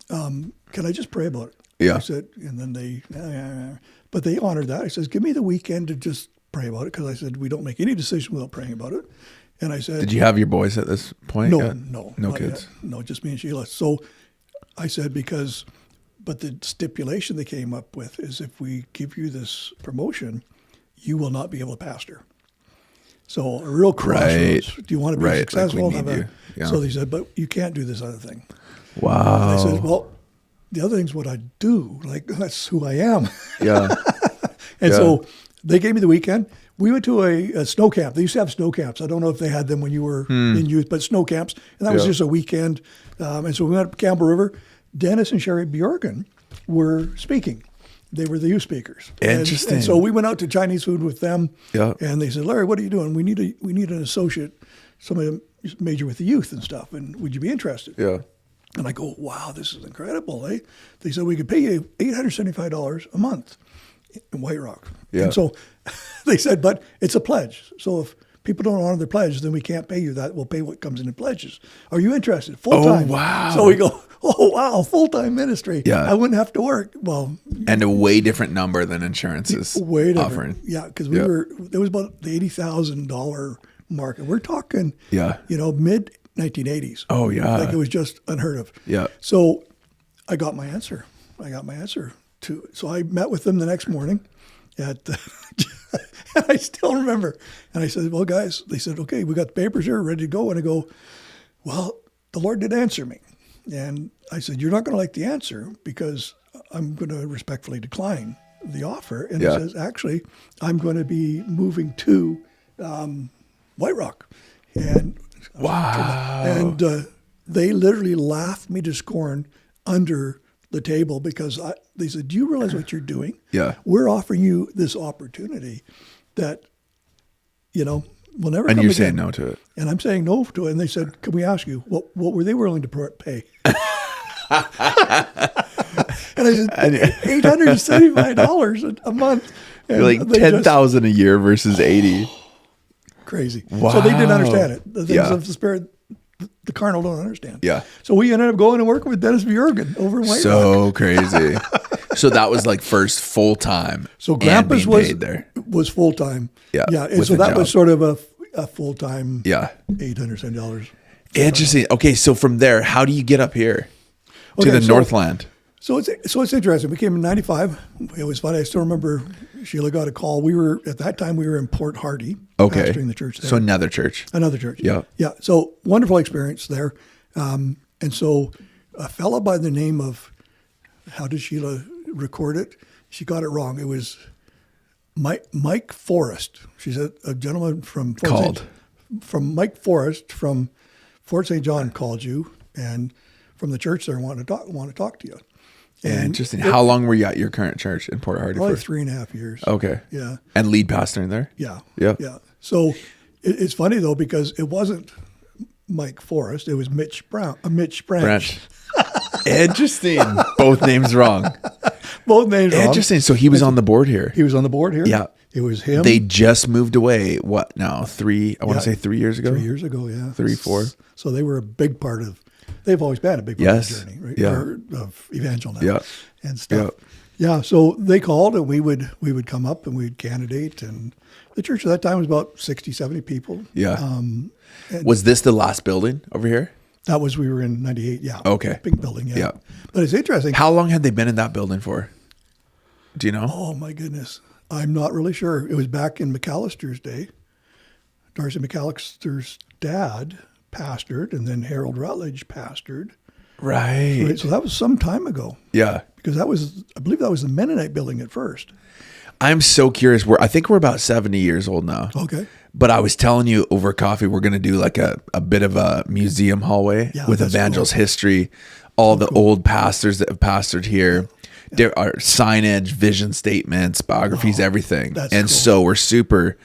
[SPEAKER 2] can I just pray about it?
[SPEAKER 1] Yeah.
[SPEAKER 2] I said, and then but they honored that. I says, give me the weekend to just pray about it, because I said we don't make any decision without praying about it. And I said,
[SPEAKER 1] did you have your boys at this point?
[SPEAKER 2] No
[SPEAKER 1] kids.
[SPEAKER 2] Yet. No, just me and Sheila. So I said, but the stipulation they came up with is, if we give you this promotion, you will not be able to pastor. So a real crossroads. Do you want to be successful?
[SPEAKER 1] Like
[SPEAKER 2] So they said, but you can't do this other thing.
[SPEAKER 1] Wow.
[SPEAKER 2] And I said, well, the other thing's what I do. Like, that's who I am.
[SPEAKER 1] Yeah.
[SPEAKER 2] And so they gave me the weekend. We went to a snow camp. They used to have snow camps. I don't know if they had them when you were in youth, but snow camps. And that was just a weekend. And so we went up to Campbell River. Dennis and Sherry Bjorken were speaking. They were the youth speakers.
[SPEAKER 1] Interesting.
[SPEAKER 2] And so we went out to Chinese food with them.
[SPEAKER 1] Yeah.
[SPEAKER 2] And they said, Larry, what are you doing? We need an associate, somebody to major with the youth and stuff. And would you be interested?
[SPEAKER 1] Yeah.
[SPEAKER 2] And I go, wow, this is incredible. They said, we could pay you $875 a month in White Rock.
[SPEAKER 1] Yeah.
[SPEAKER 2] And so they said, but it's a pledge. So if people don't honor their pledge, then we can't pay you that. We'll pay what comes in pledges. Are you interested? Full-time.
[SPEAKER 1] Oh, wow.
[SPEAKER 2] So we go, oh, wow, full-time ministry.
[SPEAKER 1] Yeah.
[SPEAKER 2] I wouldn't have to work. Well,
[SPEAKER 1] and a way different number than insurance is
[SPEAKER 2] way different.
[SPEAKER 1] offering.
[SPEAKER 2] Yeah, because there was about the $80,000 mark. And we're talking, mid 1980s.
[SPEAKER 1] Oh, yeah.
[SPEAKER 2] Like, it was just unheard of.
[SPEAKER 1] Yeah.
[SPEAKER 2] So I got my answer. So I met with them the next morning and I still remember. And I said, well, guys, they said, okay, we got the papers here ready to go. And I go, well, the Lord did answer me. And I said, you're not going to like the answer, because I'm going to respectfully decline the offer. And he says, actually, I'm going to be moving to White Rock. And
[SPEAKER 1] wow.
[SPEAKER 2] And they literally laughed me to scorn under the table, because they said, do you realize what you're doing?
[SPEAKER 1] Yeah.
[SPEAKER 2] We're offering you this opportunity that, will never come
[SPEAKER 1] And you're
[SPEAKER 2] again.
[SPEAKER 1] saying no to it.
[SPEAKER 2] And I'm saying no to it. And they said, can we ask you, what were they willing to pay? And I said, $875 a month. And
[SPEAKER 1] like 10,000 a year versus 80.
[SPEAKER 2] Crazy.
[SPEAKER 1] Wow.
[SPEAKER 2] So they didn't understand it. The things of the Spirit, the carnal don't understand.
[SPEAKER 1] Yeah.
[SPEAKER 2] So we ended up going and working with Dennis Bjorken over in White Rock.
[SPEAKER 1] So crazy. So that was like first full time.
[SPEAKER 2] So Grandpa's was full time.
[SPEAKER 1] Yeah.
[SPEAKER 2] Yeah. And so that was sort of a full time.
[SPEAKER 1] Yeah.
[SPEAKER 2] $870.
[SPEAKER 1] Interesting. Okay, so from there, how do you get up here to
[SPEAKER 2] Okay,
[SPEAKER 1] the
[SPEAKER 2] so-
[SPEAKER 1] Northland?
[SPEAKER 2] So it's interesting. We came in '95. It was funny. I still remember Sheila got a call. At that time we were in Port Hardy,
[SPEAKER 1] Okay.
[SPEAKER 2] pastoring the church there.
[SPEAKER 1] So another church.
[SPEAKER 2] Another church.
[SPEAKER 1] Yeah.
[SPEAKER 2] Yeah. So wonderful experience there. And so a fellow by the name of, how did Sheila record it? She got it wrong. It was Mike Forrest. She said a gentleman from Mike Forrest from Fort St. John called you, and from the church there want to talk to you. And
[SPEAKER 1] Interesting. How long were you at your current church in Port Hardy
[SPEAKER 2] probably
[SPEAKER 1] for?
[SPEAKER 2] 3.5 years.
[SPEAKER 1] Okay.
[SPEAKER 2] Yeah.
[SPEAKER 1] And lead pastor in there?
[SPEAKER 2] Yeah.
[SPEAKER 1] Yeah.
[SPEAKER 2] Yeah. So it's funny though, because it wasn't Mike Forrest. It was Mitch Branch.
[SPEAKER 1] Branch. Interesting. Both names wrong.
[SPEAKER 2] Both names wrong.
[SPEAKER 1] Interesting. So he was on the board here.
[SPEAKER 2] He was on the board here.
[SPEAKER 1] Yeah.
[SPEAKER 2] It was him.
[SPEAKER 1] They just moved away. What now? I want to say 3 years ago.
[SPEAKER 2] 3 years ago, yeah.
[SPEAKER 1] 3, 4.
[SPEAKER 2] So they were a big part of, they've always been a big part
[SPEAKER 1] Yes.
[SPEAKER 2] of the journey, right?
[SPEAKER 1] Yeah.
[SPEAKER 2] Or of Evangel now.
[SPEAKER 1] Yeah.
[SPEAKER 2] And stuff. Yeah. So they called, and we would come up and we'd candidate, and the church at that time was about 60, 70 people.
[SPEAKER 1] Yeah. Was this the last building over here?
[SPEAKER 2] We were in 98. Yeah.
[SPEAKER 1] Okay.
[SPEAKER 2] Big building. Yeah.
[SPEAKER 1] Yeah.
[SPEAKER 2] But it's interesting.
[SPEAKER 1] How long had they been in that building for? Do you know?
[SPEAKER 2] Oh my goodness. I'm not really sure. It was back in McAllister's day. Darcy McAllister's dad pastored, and then Harold Rutledge pastored.
[SPEAKER 1] Right.
[SPEAKER 2] So that was some time ago,
[SPEAKER 1] Yeah.
[SPEAKER 2] because I believe that was the Mennonite building at first.
[SPEAKER 1] I'm so curious. I think we're about 70 years old now.
[SPEAKER 2] Okay.
[SPEAKER 1] But I was telling you over coffee, we're going to do like a bit of a museum hallway with
[SPEAKER 2] that's
[SPEAKER 1] Evangel's
[SPEAKER 2] cool.
[SPEAKER 1] history, all the old pastors that have pastored here. There are signage, vision statements, biographies, everything.
[SPEAKER 2] that's
[SPEAKER 1] And
[SPEAKER 2] cool.
[SPEAKER 1] so we're super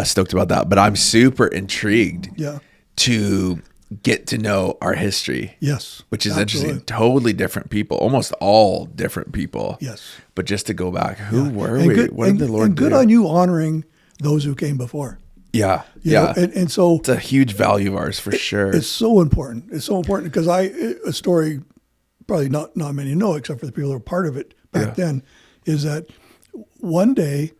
[SPEAKER 1] stoked about that. But I'm super intrigued
[SPEAKER 2] Yeah.
[SPEAKER 1] to get to know our history.
[SPEAKER 2] Yes.
[SPEAKER 1] Which is
[SPEAKER 2] Absolutely.
[SPEAKER 1] interesting. Totally different people, almost all different people.
[SPEAKER 2] Yes.
[SPEAKER 1] But just to go back, who were
[SPEAKER 2] And
[SPEAKER 1] we?
[SPEAKER 2] good,
[SPEAKER 1] What did the Lord
[SPEAKER 2] and good
[SPEAKER 1] do?
[SPEAKER 2] on you honoring those who came before.
[SPEAKER 1] Yeah.
[SPEAKER 2] You
[SPEAKER 1] Yeah.
[SPEAKER 2] know? And so
[SPEAKER 1] It's a huge value of ours for sure.
[SPEAKER 2] it's so important. It's so important because a story probably not many know, except for the people who were part of it back then, is that one day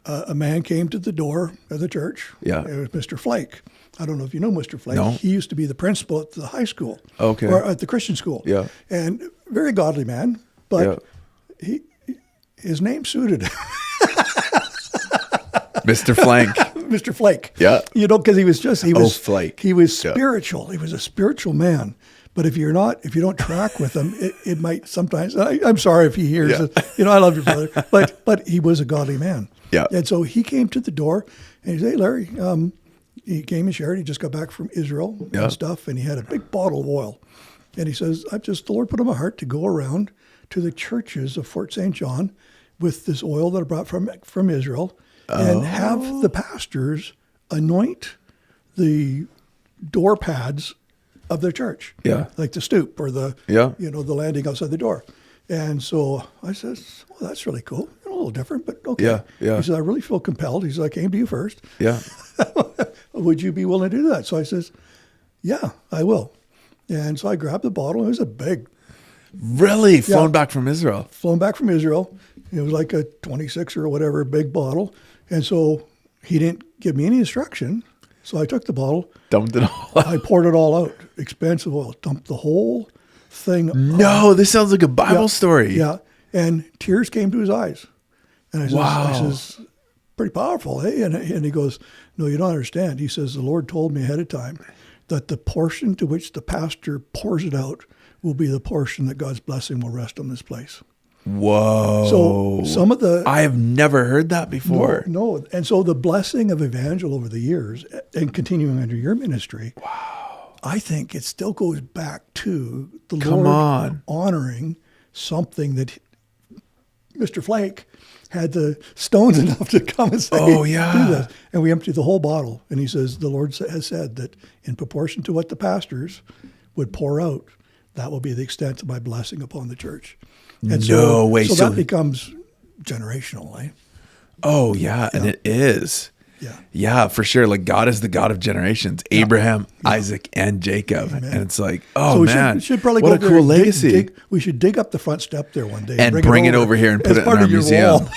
[SPEAKER 2] a man came to the door of the church.
[SPEAKER 1] Yeah.
[SPEAKER 2] It was Mr. Flake. I don't know if you know Mr. Flake.
[SPEAKER 1] No.
[SPEAKER 2] He used to be the principal at the high school.
[SPEAKER 1] Okay.
[SPEAKER 2] Or at the Christian school.
[SPEAKER 1] Yeah.
[SPEAKER 2] And very godly man, but his name suited him.
[SPEAKER 1] Mr. Flank.
[SPEAKER 2] Mr. Flake.
[SPEAKER 1] Yeah.
[SPEAKER 2] You know, because he was
[SPEAKER 1] Flake.
[SPEAKER 2] He was spiritual. He was a spiritual man. But if you don't track with him, it might sometimes. I'm sorry if he hears it. You know, I love your brother, but he was a godly man.
[SPEAKER 1] Yeah.
[SPEAKER 2] And so he came to the door and he said, "Hey, Larry," he came and shared. He just got back from Israel and stuff, and he had a big bottle of oil. And he says, the Lord put on my heart to go around to the churches of Fort St. John with this oil that I brought from Israel, and have the pastors anoint the door pads of their church.
[SPEAKER 1] Yeah.
[SPEAKER 2] Like the stoop or the the landing outside the door. And so I says, well, that's really cool. A little different, but okay.
[SPEAKER 1] Yeah, yeah.
[SPEAKER 2] He said, I really feel compelled. He said, I came to you first.
[SPEAKER 1] Yeah.
[SPEAKER 2] Would you be willing to do that? So I says, yeah, I will. And so I grabbed the bottle. It was a big,
[SPEAKER 1] Really? Flown back from Israel?
[SPEAKER 2] flown back from Israel. It was like a 26 or whatever, big bottle. And so he didn't give me any instruction. So I took the bottle.
[SPEAKER 1] Dumped it all out.
[SPEAKER 2] I poured it all out. Expensive oil. Dumped the whole thing.
[SPEAKER 1] No, this sounds like a Bible story.
[SPEAKER 2] Yeah. And tears came to his eyes. And I says,
[SPEAKER 1] Wow.
[SPEAKER 2] pretty powerful, eh? And he goes, no, you don't understand. He says, the Lord told me ahead of time that the portion to which the pastor pours it out will be the portion that God's blessing will rest on this place.
[SPEAKER 1] Whoa.
[SPEAKER 2] So some of the...
[SPEAKER 1] I have never heard that before.
[SPEAKER 2] No. And so the blessing of Evangel over the years and continuing under your ministry, I think it still goes back to the Lord honoring something that Mr. Flake had the stones enough to come and say, do this. And we emptied the whole bottle. And he says, the Lord has said that in proportion to what the pastors would pour out, that will be the extent of my blessing upon the church. And so that becomes generational, eh?
[SPEAKER 1] Oh, yeah. And it is.
[SPEAKER 2] Yeah.
[SPEAKER 1] Yeah, for sure. Like God is the God of generations, Abraham, Isaac, and Jacob.
[SPEAKER 2] Amen.
[SPEAKER 1] And it's like,
[SPEAKER 2] So we
[SPEAKER 1] man,
[SPEAKER 2] should probably
[SPEAKER 1] what
[SPEAKER 2] go
[SPEAKER 1] a
[SPEAKER 2] there
[SPEAKER 1] cool
[SPEAKER 2] and
[SPEAKER 1] legacy.
[SPEAKER 2] we should dig up the front step there one day
[SPEAKER 1] and bring it over here and put
[SPEAKER 2] as
[SPEAKER 1] it in
[SPEAKER 2] part
[SPEAKER 1] our
[SPEAKER 2] of your
[SPEAKER 1] museum.
[SPEAKER 2] wall.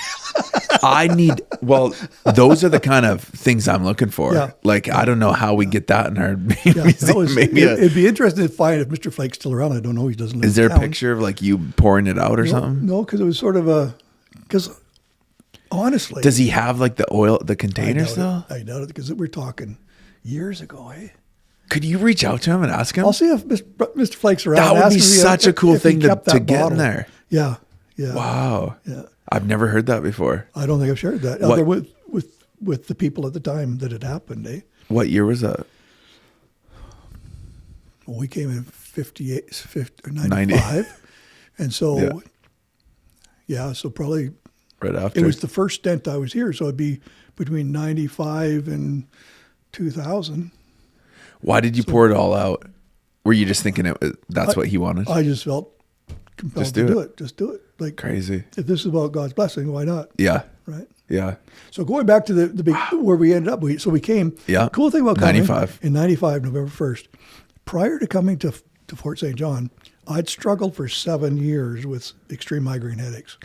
[SPEAKER 1] those are the kind of things I'm looking for.
[SPEAKER 2] Yeah.
[SPEAKER 1] Like, I don't know how we get that in our
[SPEAKER 2] Yeah,
[SPEAKER 1] museum.
[SPEAKER 2] it'd be interesting to find if Mr. Flake's still around. I don't know. He doesn't live
[SPEAKER 1] Is there
[SPEAKER 2] in
[SPEAKER 1] a
[SPEAKER 2] town.
[SPEAKER 1] picture of like you pouring it out or something?
[SPEAKER 2] No, because it was sort of because honestly.
[SPEAKER 1] Does he have like the container still?
[SPEAKER 2] I doubt it because we're talking years ago, eh?
[SPEAKER 1] Could you reach out to him and ask him?
[SPEAKER 2] I'll see if Mr. Flake's around.
[SPEAKER 1] That would
[SPEAKER 2] Ask
[SPEAKER 1] be
[SPEAKER 2] him
[SPEAKER 1] such a cool
[SPEAKER 2] if he
[SPEAKER 1] thing to
[SPEAKER 2] kept that
[SPEAKER 1] get in
[SPEAKER 2] bottle.
[SPEAKER 1] there.
[SPEAKER 2] Yeah. Yeah.
[SPEAKER 1] Wow.
[SPEAKER 2] Yeah.
[SPEAKER 1] I've never heard that before.
[SPEAKER 2] I don't think I've shared that.
[SPEAKER 1] What-
[SPEAKER 2] Other with the people at the time that it happened, eh?
[SPEAKER 1] What year was that?
[SPEAKER 2] Well, we came in 95. And so, so probably
[SPEAKER 1] Right after.
[SPEAKER 2] it was the first stint I was here. So it'd be between 95 and 2000.
[SPEAKER 1] Why did you pour it all out? Were you just thinking that's what he wanted?
[SPEAKER 2] I just felt compelled
[SPEAKER 1] Just
[SPEAKER 2] to
[SPEAKER 1] do
[SPEAKER 2] do
[SPEAKER 1] it.
[SPEAKER 2] it. Just do it. Like,
[SPEAKER 1] Crazy.
[SPEAKER 2] if this is about God's blessing, why not?
[SPEAKER 1] Yeah.
[SPEAKER 2] Right?
[SPEAKER 1] Yeah.
[SPEAKER 2] So going back to the big, where we ended up, we came.
[SPEAKER 1] Yeah.
[SPEAKER 2] Cool thing about coming
[SPEAKER 1] 95.
[SPEAKER 2] in 95, November 1st. Prior to coming to Fort St. John, I'd struggled for 7 years with extreme migraine headaches.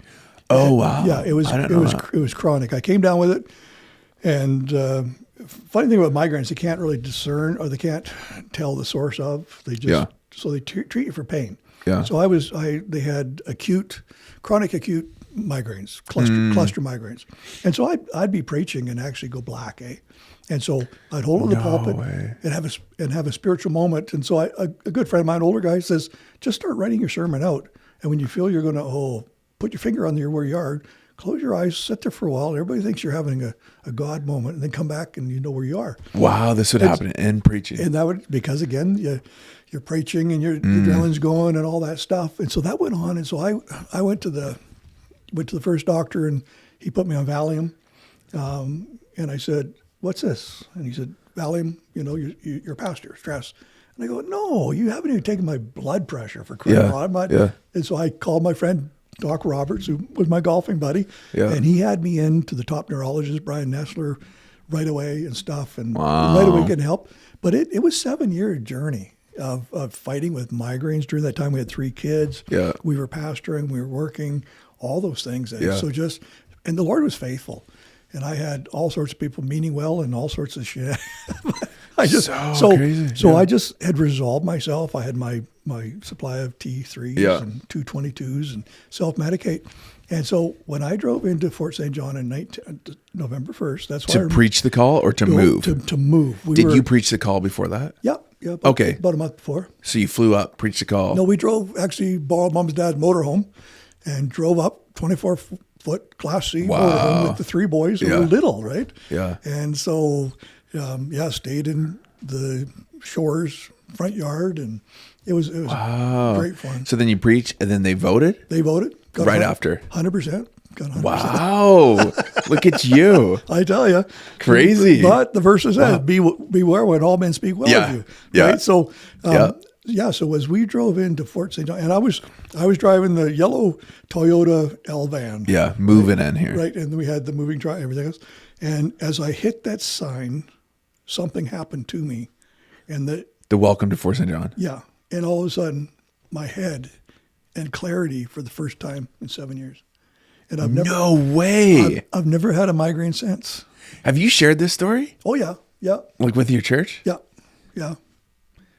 [SPEAKER 1] Oh, wow.
[SPEAKER 2] Yeah, it was chronic. I came down with it, and funny thing about migraines, they can't really discern or they can't tell the source of. They just so they treat you for pain.
[SPEAKER 1] Yeah.
[SPEAKER 2] So they had chronic acute migraines, cluster migraines, and so I'd be preaching and actually go black, eh? And so I'd hold the pulpit and have a spiritual moment. And so a good friend of mine, older guy, says, just start writing your sermon out. And when you feel you're going to, put your finger on where you are, close your eyes, sit there for a while. Everybody thinks you're having a God moment, and then come back and you know where you are.
[SPEAKER 1] Wow, this would happen in preaching.
[SPEAKER 2] And that would, because again, you're preaching and your adrenaline's going and all that stuff. And so that went on. And so I went to the first doctor, and he put me on Valium. And I said, what's this? And he said, Valium, you're pastor, stress. And I go, no, you haven't even taken my blood pressure for crying out loud. And so I called my friend, Doc Roberts, who was my golfing buddy. Yeah. And he had me in to the top neurologist, Brian Nestler, right away and stuff. And right away getting help. But it was a 7-year journey of fighting with migraines. During that time, we had 3 kids.
[SPEAKER 1] Yeah.
[SPEAKER 2] We were pastoring, we were working, all those things.
[SPEAKER 1] Yeah.
[SPEAKER 2] So and the Lord was faithful. And I had all sorts of people meaning well and all sorts of shit.
[SPEAKER 1] Crazy.
[SPEAKER 2] So I just had resolved myself. I had my supply of T3s and 222s and self-medicate. And so when I drove into Fort St. John on November 1st, that's why
[SPEAKER 1] to preach the call or to move?
[SPEAKER 2] To move.
[SPEAKER 1] Did you preach the call before that?
[SPEAKER 2] Yeah.
[SPEAKER 1] Okay.
[SPEAKER 2] About a month before.
[SPEAKER 1] So you flew up, preached the call.
[SPEAKER 2] No, we borrowed Mom and Dad's motorhome and drove up 24-foot Class C motorhome with the 3 boys who were little, right? Yeah. And so, stayed in the Shores front yard, and it was great fun.
[SPEAKER 1] So then you preached, and then they voted?
[SPEAKER 2] They voted.
[SPEAKER 1] Got right after?
[SPEAKER 2] 100%. Got 100%.
[SPEAKER 1] Wow. Look at you.
[SPEAKER 2] I tell you.
[SPEAKER 1] Crazy.
[SPEAKER 2] But the verse says, beware when all men speak well of you.
[SPEAKER 1] Yeah.
[SPEAKER 2] Right? So, so as we drove into Fort St. John, and I was driving the yellow Toyota L van.
[SPEAKER 1] Yeah, moving in here.
[SPEAKER 2] Right, and then we had the moving truck and everything else. And as I hit that sign, something happened to me. And
[SPEAKER 1] the welcome to Fort St. John.
[SPEAKER 2] Yeah. And all of a sudden, my head and clarity for the first time in 7 years. And I've never
[SPEAKER 1] No way.
[SPEAKER 2] I've never had a migraine since.
[SPEAKER 1] Have you shared this story?
[SPEAKER 2] Oh yeah. Yeah.
[SPEAKER 1] Like with your church?
[SPEAKER 2] Yeah. Yeah.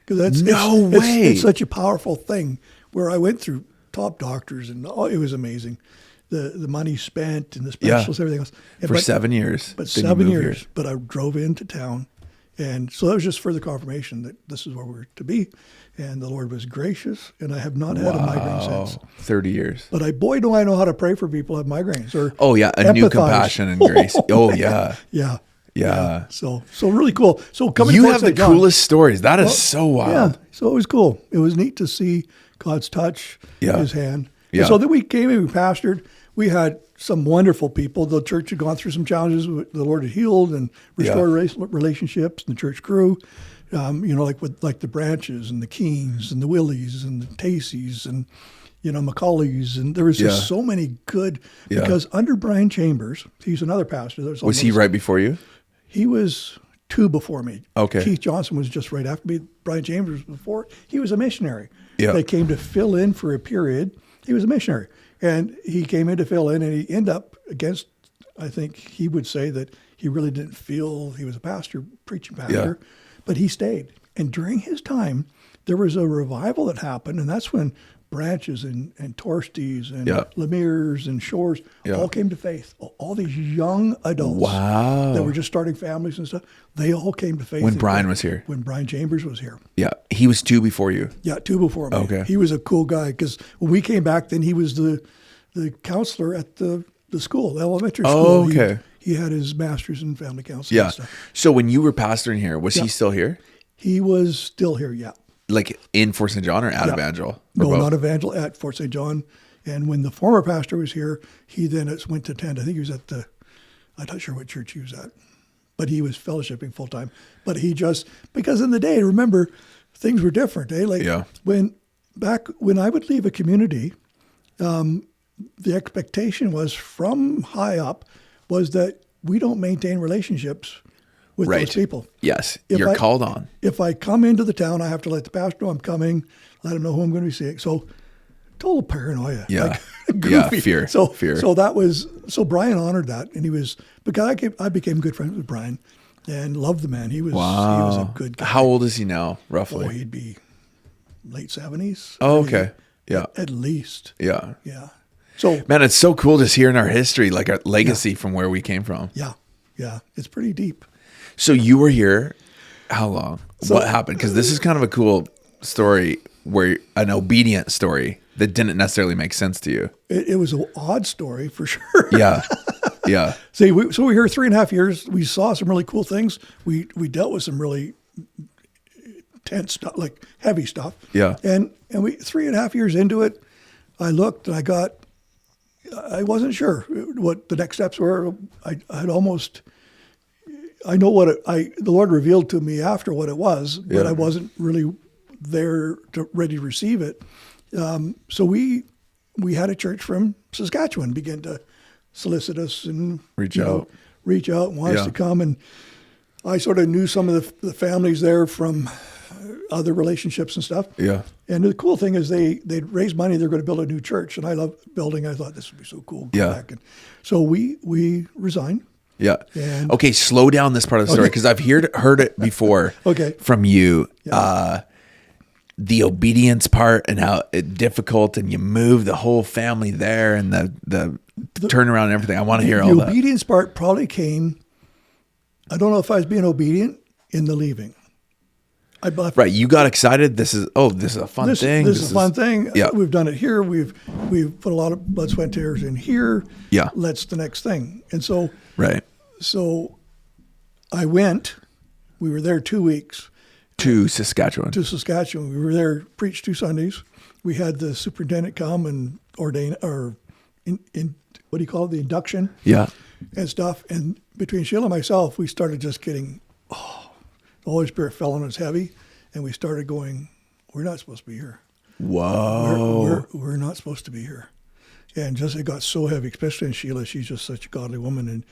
[SPEAKER 2] Because it's such a powerful thing where I went through top doctors and it was amazing. The money spent and the specialists, everything else.
[SPEAKER 1] For 7 years.
[SPEAKER 2] But 7 years. Here. But I drove into town. And so that was just further confirmation that this is where we're to be. And the Lord was gracious, and I have not had a migraine since.
[SPEAKER 1] 30 years.
[SPEAKER 2] But boy, do I know how to pray for people who have migraines. Or
[SPEAKER 1] new compassion and grace. Yeah.
[SPEAKER 2] So really cool. So coming
[SPEAKER 1] you have the coolest stories. That is so wild.
[SPEAKER 2] Yeah. So it was cool. It was neat to see God's touch, His hand. Yeah. And so then we came in, we pastored. We had some wonderful people. The church had gone through some challenges. The Lord had healed and restored relationships. And the church grew, like the Branches and the Keens and the Willies and the Taceys and, Macaulay's. And there was just so many good, because under Brian Chambers, he's another pastor.
[SPEAKER 1] Was he right before you?
[SPEAKER 2] He was 2 before me.
[SPEAKER 1] Okay.
[SPEAKER 2] Keith Johnson was just right after me. Brian Chambers was before. He was a missionary.
[SPEAKER 1] Yeah.
[SPEAKER 2] They came to fill in for a period. He was a missionary. And he came in to fill in, and he ended up against I think he would say that he really didn't feel he was a pastor, preaching pastor, but he stayed. And during his time, there was a revival that happened, and that's when Branches and Torsties and Lemire's and Shores all came to faith. All these young adults that were just starting families and stuff, they all came to faith.
[SPEAKER 1] When Brian was here?
[SPEAKER 2] When Brian Chambers was here.
[SPEAKER 1] Yeah. He was 2 before you?
[SPEAKER 2] Yeah, 2 before me.
[SPEAKER 1] Okay.
[SPEAKER 2] He was a cool guy because when we came back, then he was the counselor at the school, the elementary school.
[SPEAKER 1] Oh, okay.
[SPEAKER 2] He had his master's in family counseling and stuff.
[SPEAKER 1] So when you were pastoring here, was he still here?
[SPEAKER 2] He was still here,
[SPEAKER 1] Like in Fort St. John or at Evangel?
[SPEAKER 2] No, not Evangel, at Fort St. John. And when the former pastor was here, he then went to attend. I think he was at I'm not sure what church he was at, but he was fellowshipping full time. But he just, because in the day, remember, things were different. Like when I would leave a community, the expectation was from high up was that we don't maintain relationships with those people.
[SPEAKER 1] Yes, you're called on.
[SPEAKER 2] If I come into the town, I have to let the pastor know I'm coming, let him know who I'm going to be seeing. So total paranoia.
[SPEAKER 1] Yeah.
[SPEAKER 2] Goofy.
[SPEAKER 1] Fear.
[SPEAKER 2] Fear. So Brian honored that. And he was, because I became good friends with Brian and loved the man. He was a good guy.
[SPEAKER 1] How old is he now, roughly?
[SPEAKER 2] Oh, he'd be late 70s.
[SPEAKER 1] Oh, okay. Yeah.
[SPEAKER 2] At least.
[SPEAKER 1] Yeah.
[SPEAKER 2] Yeah. So,
[SPEAKER 1] man, it's so cool just hearing our history, like our legacy from where we came from.
[SPEAKER 2] Yeah. Yeah. It's pretty deep.
[SPEAKER 1] So you were here how long? What happened? Because this is kind of a cool story, where an obedient story that didn't necessarily make sense to you.
[SPEAKER 2] It was an odd story for sure.
[SPEAKER 1] Yeah. Yeah.
[SPEAKER 2] See, we were here 3.5 years. We saw some really cool things. We dealt with some really tense stuff, like heavy stuff.
[SPEAKER 1] Yeah.
[SPEAKER 2] And we 3.5 years into it, I looked and I wasn't sure what the next steps were. I know the Lord revealed to me after what it was, but I wasn't really there ready to receive it. So we had a church from Saskatchewan begin to solicit us and reach out and want us to come. And I sort of knew some of the families there from other relationships and stuff. Yeah. And the cool thing is they'd raise money. They're going to build a new church. And I love building. I thought this would be so cool. Back. And so we resigned.
[SPEAKER 1] Yeah. Okay, slow down this part of the story because I've heard it before from you. Yeah. The obedience part and how difficult, and you move the whole family there, and the turnaround and everything. I want to hear all that.
[SPEAKER 2] The obedience part probably came, I don't know if I was being obedient in the leaving.
[SPEAKER 1] Right, you got excited. This is a fun thing.
[SPEAKER 2] This is a fun thing. Yeah. We've done it here. We've put a lot of blood, sweat, and tears in here.
[SPEAKER 1] Yeah.
[SPEAKER 2] Let's the next thing. And so
[SPEAKER 1] right.
[SPEAKER 2] So I went. We were there 2 weeks.
[SPEAKER 1] To Saskatchewan.
[SPEAKER 2] We were there, preached 2 Sundays. We had the superintendent come and ordain, or in what do you call it, the induction?
[SPEAKER 1] Yeah.
[SPEAKER 2] And stuff. And between Sheila and myself, we started just getting, the Holy Spirit fell on us heavy, and we started going, we're not supposed to be here.
[SPEAKER 1] Whoa.
[SPEAKER 2] We're not supposed to be here. And just, it got so heavy, especially in Sheila. She's just such a godly woman, and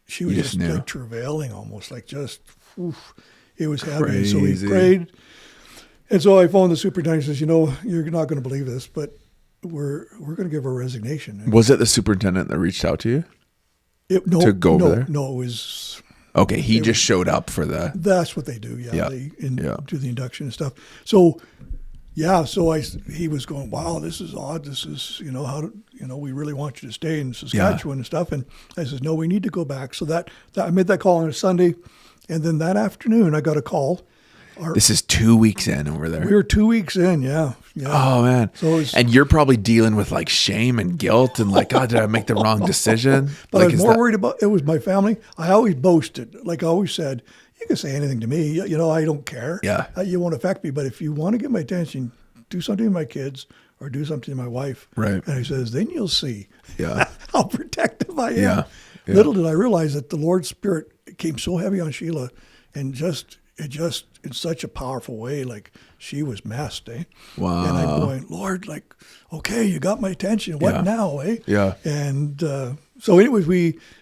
[SPEAKER 2] she was just like travailing almost, like just, oof. It was heavy.
[SPEAKER 1] Crazy.
[SPEAKER 2] So we prayed. And so I phoned the superintendent and says, you're not going to believe this, but we're going to give her a resignation. And
[SPEAKER 1] was it the superintendent that reached out to you? To go over there?
[SPEAKER 2] No, it was...
[SPEAKER 1] Okay, he just showed up for the...
[SPEAKER 2] That's what they do, yeah. They do the induction and stuff. So, he was going, wow, this is odd. This is, we really want you to stay in Saskatchewan and stuff. And I said, no, we need to go back. So that I made that call on a Sunday. And then that afternoon, I got a call.
[SPEAKER 1] This is 2 weeks in over there.
[SPEAKER 2] We were 2 weeks in, yeah.
[SPEAKER 1] Oh, man. So and you're probably dealing with like shame and guilt and like, God, did I make the wrong decision?
[SPEAKER 2] But
[SPEAKER 1] like,
[SPEAKER 2] I was more worried about, it was my family. I always boasted. Like I always said, you can say anything to me. I don't care.
[SPEAKER 1] Yeah.
[SPEAKER 2] You won't affect me. But if you want to get my attention, do something to my kids or do something to my wife.
[SPEAKER 1] Right.
[SPEAKER 2] And he says, then you'll see
[SPEAKER 1] how
[SPEAKER 2] protective I am.
[SPEAKER 1] Yeah.
[SPEAKER 2] Little did I realize that the Lord's Spirit came so heavy on Sheila, and it just in such a powerful way, like she was messed, eh?
[SPEAKER 1] Wow.
[SPEAKER 2] And I'm going, Lord, like, okay, you got my attention. What now, eh?
[SPEAKER 1] Yeah.
[SPEAKER 2] And so anyways,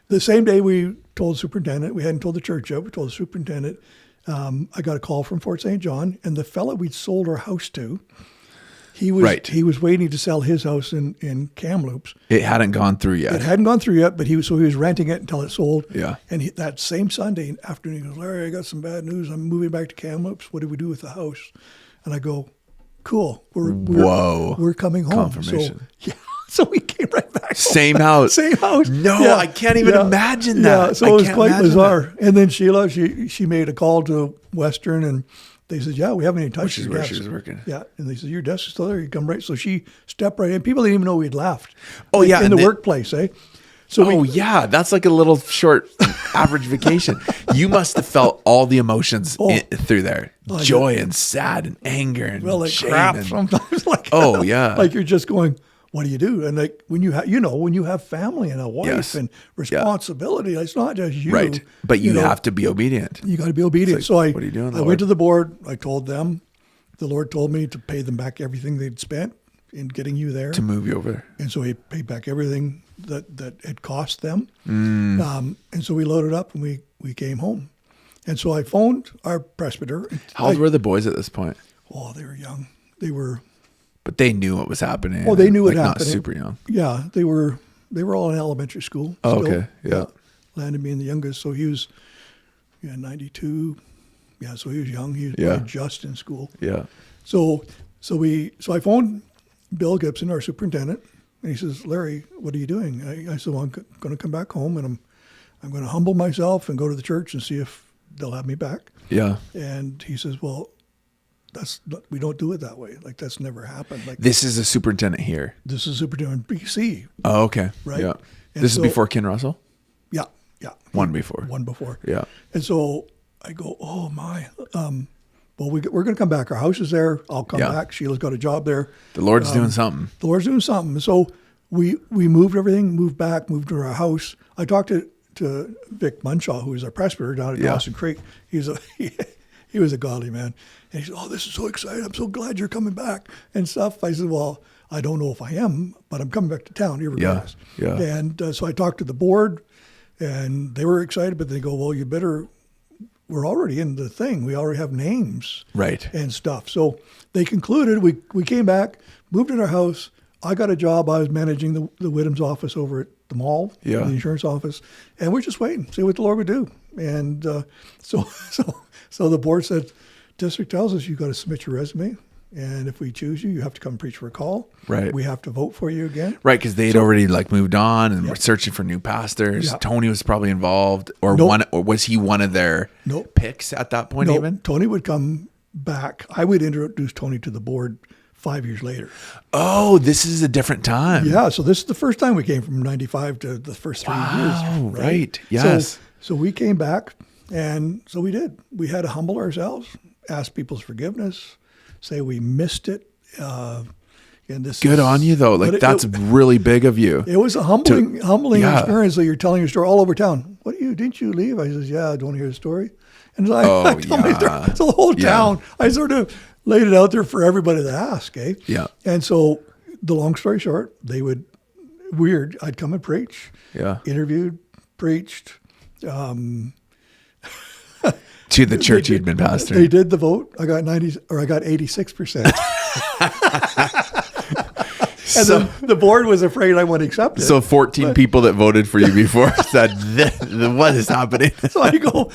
[SPEAKER 2] the same day we told the superintendent, we hadn't told the church yet, we told the superintendent, I got a call from Fort St. John, and the fellow we'd sold our house to He was waiting to sell his house in Kamloops.
[SPEAKER 1] It hadn't gone through yet.
[SPEAKER 2] It hadn't gone through yet, but he was renting it until it sold.
[SPEAKER 1] Yeah.
[SPEAKER 2] And that same Sunday afternoon, he goes, Larry, I got some bad news. I'm moving back to Kamloops. What do we do with the house? And I go, cool. We're coming home.
[SPEAKER 1] Confirmation.
[SPEAKER 2] So we came right back home.
[SPEAKER 1] Same house.
[SPEAKER 2] Same house.
[SPEAKER 1] No, I can't even imagine that.
[SPEAKER 2] Yeah, so it was quite bizarre. And then Sheila, she made a call to Western, and they said, yeah, we haven't even touched
[SPEAKER 1] Which is
[SPEAKER 2] your
[SPEAKER 1] where
[SPEAKER 2] desk.
[SPEAKER 1] she was working.
[SPEAKER 2] Yeah. And they said, your desk is still there. You come right. So she stepped right in. People didn't even know we'd left.
[SPEAKER 1] Oh, yeah.
[SPEAKER 2] In the workplace, eh? So
[SPEAKER 1] yeah. That's like a little short average vacation. You must have felt all the emotions through there. Joy and sad and anger and shame.
[SPEAKER 2] Crap sometimes.
[SPEAKER 1] Yeah.
[SPEAKER 2] Like you're just going, what do you do? And like when you have family and a wife and responsibility, it's not just you.
[SPEAKER 1] Right. But you have to be obedient.
[SPEAKER 2] You got to be obedient.
[SPEAKER 1] Like,
[SPEAKER 2] so
[SPEAKER 1] what are you doing,
[SPEAKER 2] I went to the board. I told them, the Lord told me to pay them back everything they'd spent in getting you there.
[SPEAKER 1] To move you over there.
[SPEAKER 2] And so he paid back everything that it cost them. And so we loaded up and we came home. And so I phoned our presbyter.
[SPEAKER 1] How old were the boys at this point?
[SPEAKER 2] Oh, they were young. They were...
[SPEAKER 1] But they knew what was happening.
[SPEAKER 2] Oh, they knew what happened.
[SPEAKER 1] Not super young.
[SPEAKER 2] Yeah, they were all in elementary school.
[SPEAKER 1] Oh,
[SPEAKER 2] still.
[SPEAKER 1] okay. Yeah.
[SPEAKER 2] Landon being the youngest, so he was 92. Yeah, so he was young. He was probably just in school.
[SPEAKER 1] Yeah.
[SPEAKER 2] So I phoned Bill Gibson, our superintendent, and he says, Larry, what are you doing? I said, well, I'm going to come back home, and I'm going to humble myself and go to the church and see if they'll have me back.
[SPEAKER 1] Yeah.
[SPEAKER 2] And he says, well, we don't do it that way. Like that's never happened. Like
[SPEAKER 1] this is a superintendent here.
[SPEAKER 2] This is superintendent BC.
[SPEAKER 1] Oh, okay.
[SPEAKER 2] Right.
[SPEAKER 1] Yeah.
[SPEAKER 2] And
[SPEAKER 1] this is before Ken Russell?
[SPEAKER 2] Yeah. Yeah.
[SPEAKER 1] One before. Yeah.
[SPEAKER 2] And so I go, oh my. Well, we're going to come back. Our house is there. I'll come back. Sheila's got a job there.
[SPEAKER 1] The Lord's doing something.
[SPEAKER 2] The Lord's doing something. So we moved everything, moved to our house. I talked to Vic Munshaw, who was our presbyter down at Dawson Creek. He was a godly man. And he said, oh, this is so exciting. I'm so glad you're coming back and stuff. I said, well, I don't know if I am, but I'm coming back to town regardless.
[SPEAKER 1] Yeah.
[SPEAKER 2] And so I talked to the board, and they were excited, but they go, well, we're already in the thing. We already have names and stuff. So they concluded, we came back, moved in our house. I got a job. I was managing the Whittam's office over at the mall, the insurance office, and we're just waiting, see what the Lord would do. And so the board said, district tells us you've got to submit your resume, and if we choose you, you have to come preach for a call.
[SPEAKER 1] Right.
[SPEAKER 2] We have to vote for you again.
[SPEAKER 1] Right, because they'd already moved on and were searching for new pastors.
[SPEAKER 2] Yeah.
[SPEAKER 1] Tony was probably involved, or was he one of their picks at that point? Even
[SPEAKER 2] Tony would come back. I would introduce Tony to the board 5 years later.
[SPEAKER 1] Oh, this is a different time.
[SPEAKER 2] Yeah, so this is the first time we came from 95 to the first 3 years.
[SPEAKER 1] Oh, right. Yes.
[SPEAKER 2] So we came back, and so we did. We had to humble ourselves, ask people's forgiveness, say we missed it. And this
[SPEAKER 1] good on you, though. That's really big of you.
[SPEAKER 2] It was a humbling experience. So you're telling your story all over town. Didn't you leave? I says, yeah, I don't hear the story. And so the whole town, I sort of laid it out there for everybody to ask, eh?
[SPEAKER 1] Yeah.
[SPEAKER 2] And so the long story short, I'd come and preach.
[SPEAKER 1] Yeah.
[SPEAKER 2] Interviewed, preached.
[SPEAKER 1] To the church you'd been pastoring.
[SPEAKER 2] They did the vote. I got 86%. And then the board was afraid I wouldn't accept it.
[SPEAKER 1] So 14 people that voted for you before said, what is happening?
[SPEAKER 2] So I go,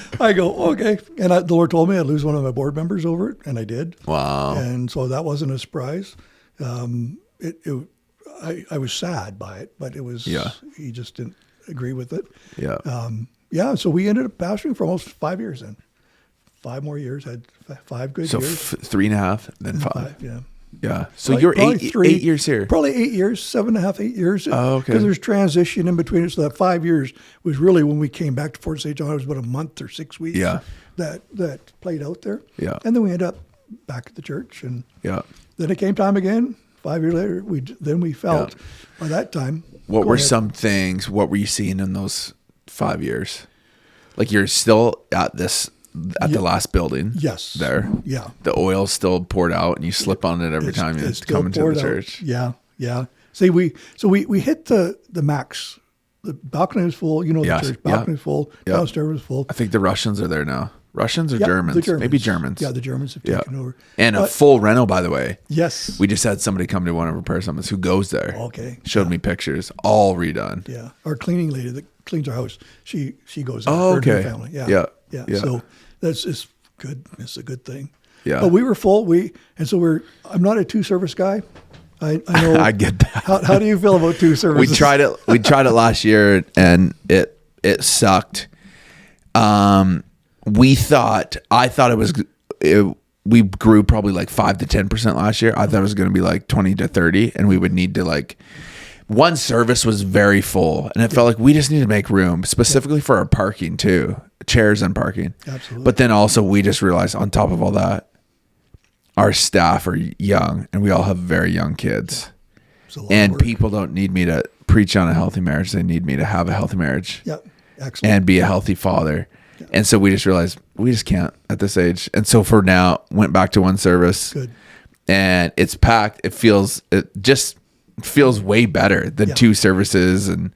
[SPEAKER 2] okay. And the Lord told me I'd lose one of my board members over it, and I did.
[SPEAKER 1] Wow. And
[SPEAKER 2] so that wasn't a surprise. I was sad by it, but it was, he just didn't agree with it.
[SPEAKER 1] Yeah.
[SPEAKER 2] So we ended up pastoring for almost 5 years then. 5 more years, had 5 good years.
[SPEAKER 1] So 3.5, then 5.
[SPEAKER 2] Yeah.
[SPEAKER 1] Yeah. So you're 8 years here.
[SPEAKER 2] Probably 8 years, 7.5, 8 years.
[SPEAKER 1] Oh, okay.
[SPEAKER 2] Because there's transition in between it. So that 5 years was really when we came back to Fort St. John. It was about a month or 6 weeks that played out there.
[SPEAKER 1] Yeah.
[SPEAKER 2] And then we ended up back at the church. And
[SPEAKER 1] then
[SPEAKER 2] it came time again. 5 years later, we felt by that time.
[SPEAKER 1] What were some things, what were you seeing in those 5 years? Like you're still at the last building.
[SPEAKER 2] Yes.
[SPEAKER 1] There.
[SPEAKER 2] Yeah.
[SPEAKER 1] The oil's still poured out and you slip on it every time you come into the church.
[SPEAKER 2] Yeah. Yeah. See, we hit the max. The balcony was full. The church balcony was full. Downstairs was full.
[SPEAKER 1] I think the Russians are there now. Russians or
[SPEAKER 2] Yeah,
[SPEAKER 1] Germans?
[SPEAKER 2] the Germans.
[SPEAKER 1] Maybe Germans.
[SPEAKER 2] Yeah, the Germans have taken over.
[SPEAKER 1] And a full rental, by the way.
[SPEAKER 2] Yes.
[SPEAKER 1] We just had somebody come to one of our prayer summits who goes there.
[SPEAKER 2] Okay.
[SPEAKER 1] Showed me pictures, all redone.
[SPEAKER 2] Yeah. Our cleaning lady that cleans our house, she goes there.
[SPEAKER 1] Oh,
[SPEAKER 2] her and her
[SPEAKER 1] okay.
[SPEAKER 2] family. Yeah.
[SPEAKER 1] Yeah.
[SPEAKER 2] So it's good. It's a good thing.
[SPEAKER 1] Yeah.
[SPEAKER 2] But we were full. I'm not a 2-service guy. I know.
[SPEAKER 1] I get that.
[SPEAKER 2] How do you feel about 2 services?
[SPEAKER 1] We tried it last year and it sucked. I thought we grew probably like 5 to 10% last year. I thought it was going to be like 20 to 30, and we would need to like, one service was very full, and it felt like we just need to make room specifically for our parking too, chairs and parking.
[SPEAKER 2] Absolutely.
[SPEAKER 1] But then also we just realized on top of all that, our staff are young and we all have very young kids, and people don't need me to preach on a healthy marriage. They need me to have a healthy marriage.
[SPEAKER 2] Yeah. Excellent.
[SPEAKER 1] And be a healthy father. And so we just realized we just can't at this age. And so for now, went back to one service.
[SPEAKER 2] Good.
[SPEAKER 1] And it's packed. It just feels way better than 2 services. And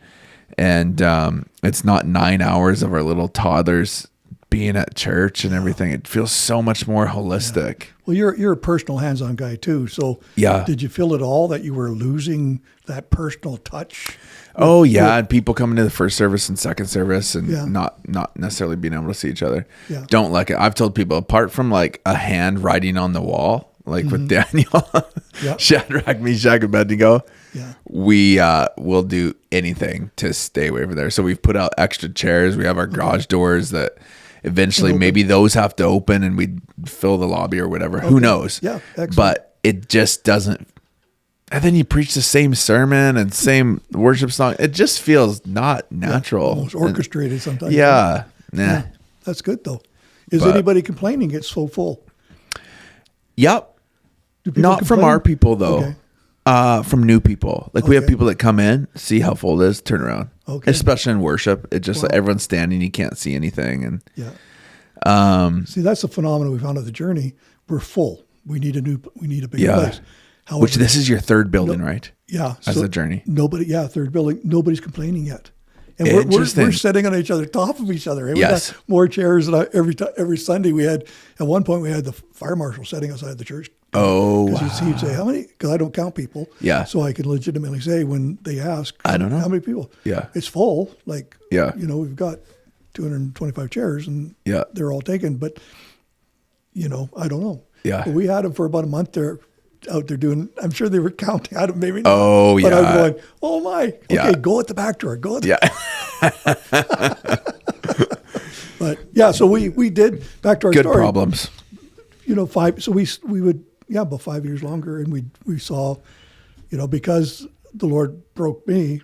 [SPEAKER 1] it's not 9 hours of our little toddlers being at church and everything. It feels so much more holistic.
[SPEAKER 2] Yeah. Well, you're a personal hands-on guy too. So did you feel at all that you were losing that personal touch?
[SPEAKER 1] Oh yeah, and people coming to the first service and second service and not necessarily being able to see each other.
[SPEAKER 2] Yeah.
[SPEAKER 1] Don't like it. I've told people, apart from like a hand writing on the wall, like with Daniel, Shadrach, Meshach, and Abednego, we will do anything to stay away from there. So we've put out extra chairs. We have our garage doors that eventually maybe those have to open and we fill the lobby or whatever. Who knows?
[SPEAKER 2] Yeah, excellent.
[SPEAKER 1] But it just doesn't. And then you preach the same sermon and same worship song. It just feels not natural.
[SPEAKER 2] Almost orchestrated sometimes.
[SPEAKER 1] Yeah. Nah.
[SPEAKER 2] Yeah. That's good though. Is anybody complaining it's so full?
[SPEAKER 1] Yep. Not from our people though.
[SPEAKER 2] Okay.
[SPEAKER 1] From new people. Like we have people that come in, see how full it is, turn around.
[SPEAKER 2] Okay.
[SPEAKER 1] Especially in worship. It just like everyone's standing, you can't see anything. And
[SPEAKER 2] see, that's the phenomenon we found at the journey. We're full. We need a bigger place. However,
[SPEAKER 1] which this is your third building, right?
[SPEAKER 2] Yeah.
[SPEAKER 1] As a journey.
[SPEAKER 2] Third building. Nobody's complaining yet. And we're sitting on each other, top of each other. And we got more chairs than every Sunday we had. At one point we had the fire marshal sitting outside the church.
[SPEAKER 1] Oh, wow.
[SPEAKER 2] He'd say, how many? Because I don't count people.
[SPEAKER 1] Yeah.
[SPEAKER 2] So I can legitimately say when they ask,
[SPEAKER 1] I don't know.
[SPEAKER 2] How many people?
[SPEAKER 1] Yeah.
[SPEAKER 2] It's full. Like,
[SPEAKER 1] we've
[SPEAKER 2] got 225 chairs and they're all taken. But, I don't know.
[SPEAKER 1] Yeah.
[SPEAKER 2] But we had them for about a month there. Out there doing, I'm sure they were counting. I don't maybe. Not,
[SPEAKER 1] oh yeah.
[SPEAKER 2] But I'm going, oh my. Okay, go at the back door. Go at the But so we did back to our
[SPEAKER 1] good
[SPEAKER 2] story.
[SPEAKER 1] problems.
[SPEAKER 2] 5. So we would about 5 years longer, and we saw, because the Lord broke me,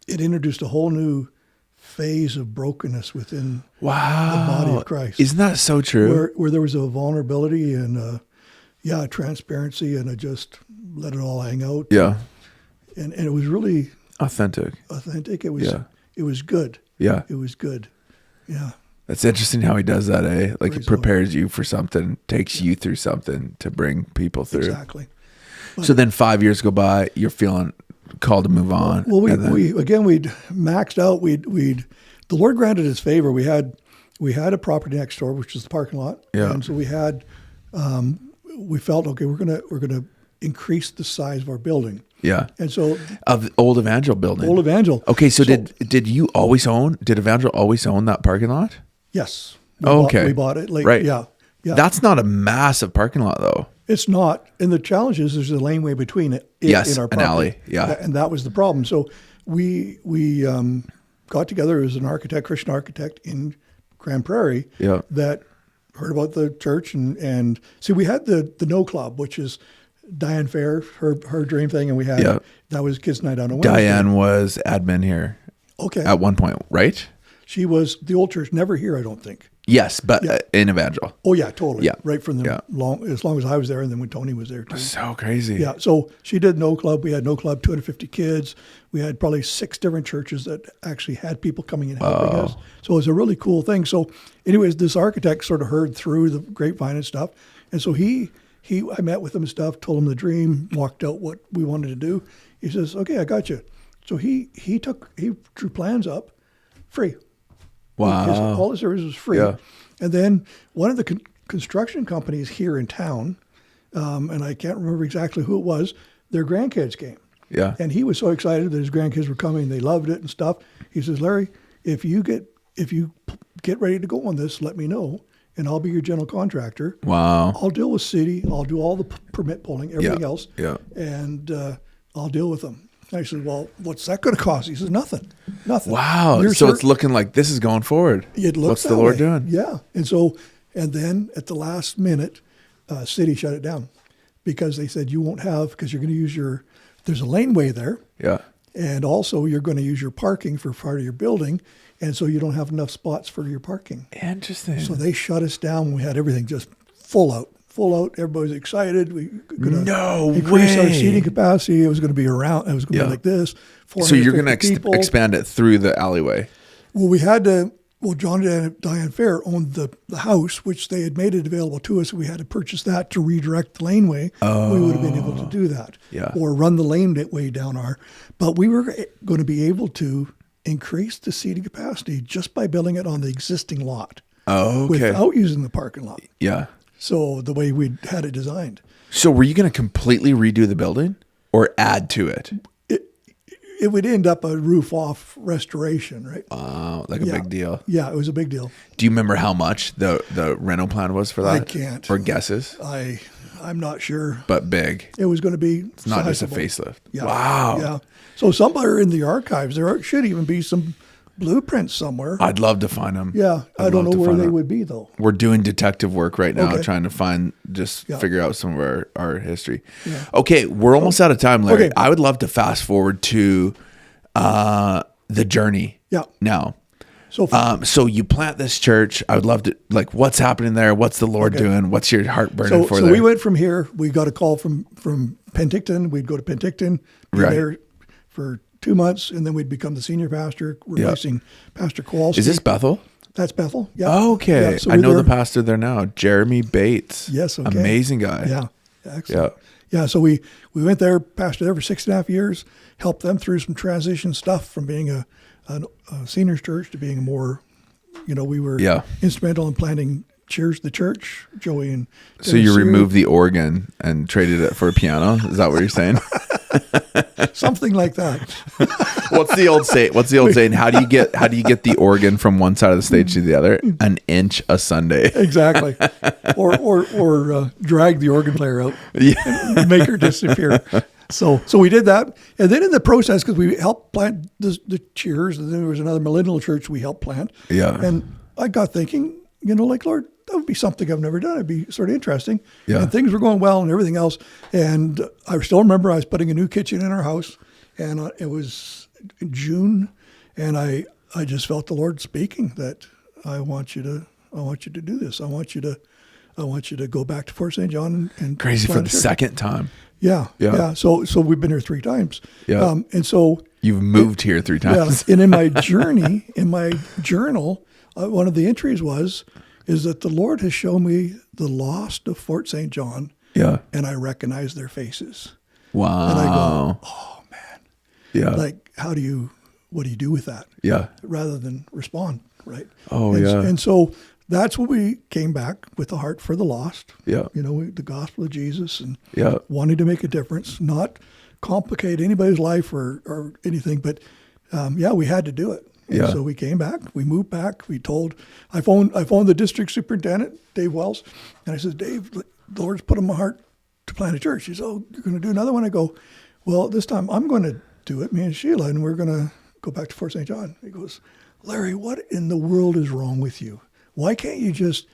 [SPEAKER 2] it introduced a whole new phase of brokenness within the body of Christ.
[SPEAKER 1] Isn't that so true?
[SPEAKER 2] Where there was a vulnerability and transparency, and I just let it all hang out.
[SPEAKER 1] Yeah.
[SPEAKER 2] And it was really
[SPEAKER 1] authentic.
[SPEAKER 2] It was it was good.
[SPEAKER 1] Yeah.
[SPEAKER 2] It was good. Yeah.
[SPEAKER 1] That's interesting how he does that, eh? Like it prepares you for something, takes you through something to bring people through.
[SPEAKER 2] Exactly.
[SPEAKER 1] So then 5 years go by, you're feeling called to move on.
[SPEAKER 2] Well, we'd maxed out. The Lord granted His favor. We had a property next door, which was the parking lot.
[SPEAKER 1] Yeah.
[SPEAKER 2] And so we had, we felt, okay, we're gonna increase the size of our building.
[SPEAKER 1] Yeah.
[SPEAKER 2] And so
[SPEAKER 1] of the old Evangel building.
[SPEAKER 2] Old Evangel.
[SPEAKER 1] Okay, so did Evangel always own that parking lot?
[SPEAKER 2] Yes.
[SPEAKER 1] We
[SPEAKER 2] bought it.
[SPEAKER 1] Right.
[SPEAKER 2] Yeah.
[SPEAKER 1] That's not a massive parking lot though.
[SPEAKER 2] It's not. And the challenge is there's a laneway between it in our property.
[SPEAKER 1] An alley. Yeah.
[SPEAKER 2] And that was the problem. So we got together as an architect, Christian architect in Grand Prairie that heard about the church and see, we had the No Club, which is Diane Fair, her dream thing. And we had, that was Kids Night on a Wednesday.
[SPEAKER 1] Diane was admin here.
[SPEAKER 2] Okay.
[SPEAKER 1] At one point, right?
[SPEAKER 2] She was the old church, never here, I don't think.
[SPEAKER 1] Yes, but in Evangel.
[SPEAKER 2] Oh yeah, totally.
[SPEAKER 1] Yeah.
[SPEAKER 2] Right from the as long as I was there, and then when Tony was there too.
[SPEAKER 1] So crazy.
[SPEAKER 2] Yeah. So she did No Club. We had No Club, 250 kids. We had probably 6 different churches that actually had people coming and helping us. So it was a really cool thing. So anyways, this architect sort of heard through the grapevine and stuff. And so I met with him and stuff, told him the dream, walked out what we wanted to do. He says, okay, I got you. So he drew plans up free.
[SPEAKER 1] Wow.
[SPEAKER 2] Because all the service was free.
[SPEAKER 1] Yeah.
[SPEAKER 2] And then one of the construction companies here in town, and I can't remember exactly who it was, their grandkids came.
[SPEAKER 1] Yeah.
[SPEAKER 2] And he was so excited that his grandkids were coming. They loved it and stuff. He says, Larry, if you get ready to go on this, let me know, and I'll be your general contractor.
[SPEAKER 1] Wow.
[SPEAKER 2] I'll deal with city. I'll do all the permit pulling, everything else.
[SPEAKER 1] Yeah.
[SPEAKER 2] And I'll deal with them. I said, well, what's that going to cost? He says, nothing.
[SPEAKER 1] Wow. So it's looking like this is going forward.
[SPEAKER 2] It looks
[SPEAKER 1] What's
[SPEAKER 2] that
[SPEAKER 1] the Lord
[SPEAKER 2] way.
[SPEAKER 1] doing?
[SPEAKER 2] Yeah. And then at the last minute, city shut it down because they said you won't have, because you're going to use there's a laneway there.
[SPEAKER 1] Yeah.
[SPEAKER 2] And also you're going to use your parking for part of your building. And so you don't have enough spots for your parking.
[SPEAKER 1] Interesting.
[SPEAKER 2] So they shut us down. We had everything just full out. Everybody's excited. We could increase our seating capacity. It was going to be around. It was going to be like this.
[SPEAKER 1] So you're going to expand it through the alleyway.
[SPEAKER 2] Well, we had to. Well, John and Diane Fair owned the house, which they had made it available to us. We had to purchase that to redirect the laneway. Oh. We would have been able to do that.
[SPEAKER 1] Yeah.
[SPEAKER 2] Or run the laneway down But we were going to be able to increase the seating capacity just by building it on the existing lot.
[SPEAKER 1] Oh, okay.
[SPEAKER 2] Without using the parking lot.
[SPEAKER 1] Yeah.
[SPEAKER 2] So the way we had it designed.
[SPEAKER 1] So were you going to completely redo the building or add to it?
[SPEAKER 2] It would end up a roof off restoration, right?
[SPEAKER 1] Wow, like a big deal.
[SPEAKER 2] Yeah, it was a big deal.
[SPEAKER 1] Do you remember how much the rental plan was for that?
[SPEAKER 2] I can't.
[SPEAKER 1] Or guesses?
[SPEAKER 2] I'm not sure.
[SPEAKER 1] But big.
[SPEAKER 2] It was going to be
[SPEAKER 1] It's not
[SPEAKER 2] sizable.
[SPEAKER 1] just a facelift.
[SPEAKER 2] Yeah.
[SPEAKER 1] Wow.
[SPEAKER 2] Yeah. So somewhere in the archives, there should even be some blueprints somewhere.
[SPEAKER 1] I'd love to find them.
[SPEAKER 2] Yeah. I don't know where they would be, though.
[SPEAKER 1] We're doing detective work right now, trying to figure out some of our history.
[SPEAKER 2] Yeah.
[SPEAKER 1] Okay, we're almost out of time, Larry.
[SPEAKER 2] Okay.
[SPEAKER 1] I would love to fast forward to the journey.
[SPEAKER 2] Yeah.
[SPEAKER 1] Now.
[SPEAKER 2] So
[SPEAKER 1] you plant this church. I would love to, what's happening there? What's the Lord doing? What's your heart burning for there?
[SPEAKER 2] So we went from here. We got a call from Penticton. We'd go to Penticton, be there for 2 months, and then we'd become the senior pastor, replacing Pastor Kowalski.
[SPEAKER 1] Is this Bethel?
[SPEAKER 2] That's Bethel. Yeah.
[SPEAKER 1] Oh, okay.
[SPEAKER 2] Yeah, so
[SPEAKER 1] I know the pastor there now, Jeremy Bates.
[SPEAKER 2] Yes. Okay.
[SPEAKER 1] Amazing guy.
[SPEAKER 2] Yeah. Excellent. Yeah. So we went there, pastored there for 6.5 years, helped them through some transition stuff from being a seniors church to being a more, we were instrumental in planting the church, Joey and Dennis.
[SPEAKER 1] So you removed the organ and traded it for a piano? Is that what you're saying?
[SPEAKER 2] Something like that.
[SPEAKER 1] What's the old saying? How do you get the organ from one side of the stage to the other? An inch a Sunday.
[SPEAKER 2] Exactly. Or drag the organ player out and make her disappear. So we did that. And then in the process, because we helped plant the cheers, and then there was another millennial church we helped plant.
[SPEAKER 1] Yeah.
[SPEAKER 2] And I got thinking, Lord, that would be something I've never done. It'd be sort of interesting.
[SPEAKER 1] Yeah.
[SPEAKER 2] And things were going well and everything else. And I still remember I was putting a new kitchen in our house, and it was June, and I just felt the Lord speaking that I want you to do this. I want you to go back to Fort St. John and
[SPEAKER 1] crazy for the second time.
[SPEAKER 2] Yeah. So we've been here 3 times.
[SPEAKER 1] Yeah.
[SPEAKER 2] And so
[SPEAKER 1] you've moved here 3 times.
[SPEAKER 2] Yeah. And in my journey, in my journal, one of the entries is that the Lord has shown me the lost of Fort St. John.
[SPEAKER 1] Yeah.
[SPEAKER 2] And I recognize their faces.
[SPEAKER 1] Wow.
[SPEAKER 2] And I go, oh man.
[SPEAKER 1] Yeah.
[SPEAKER 2] What do you do with that?
[SPEAKER 1] Yeah.
[SPEAKER 2] Rather than respond, right?
[SPEAKER 1] Oh,
[SPEAKER 2] And so that's when we came back with the heart for the lost.
[SPEAKER 1] Yeah.
[SPEAKER 2] The gospel of Jesus and
[SPEAKER 1] yeah,
[SPEAKER 2] wanting to make a difference, not complicate anybody's life or anything, but we had to do it. And so we came back, we moved back, I phoned the district superintendent, Dave Wells, and I said, Dave, the Lord's put in my heart to plant a church. He said, oh, you're going to do another one? I go, well, this time I'm going to do it, me and Sheila, and we're going to go back to Fort St. John. He goes, Larry, what in the world is wrong with you? Why can't you just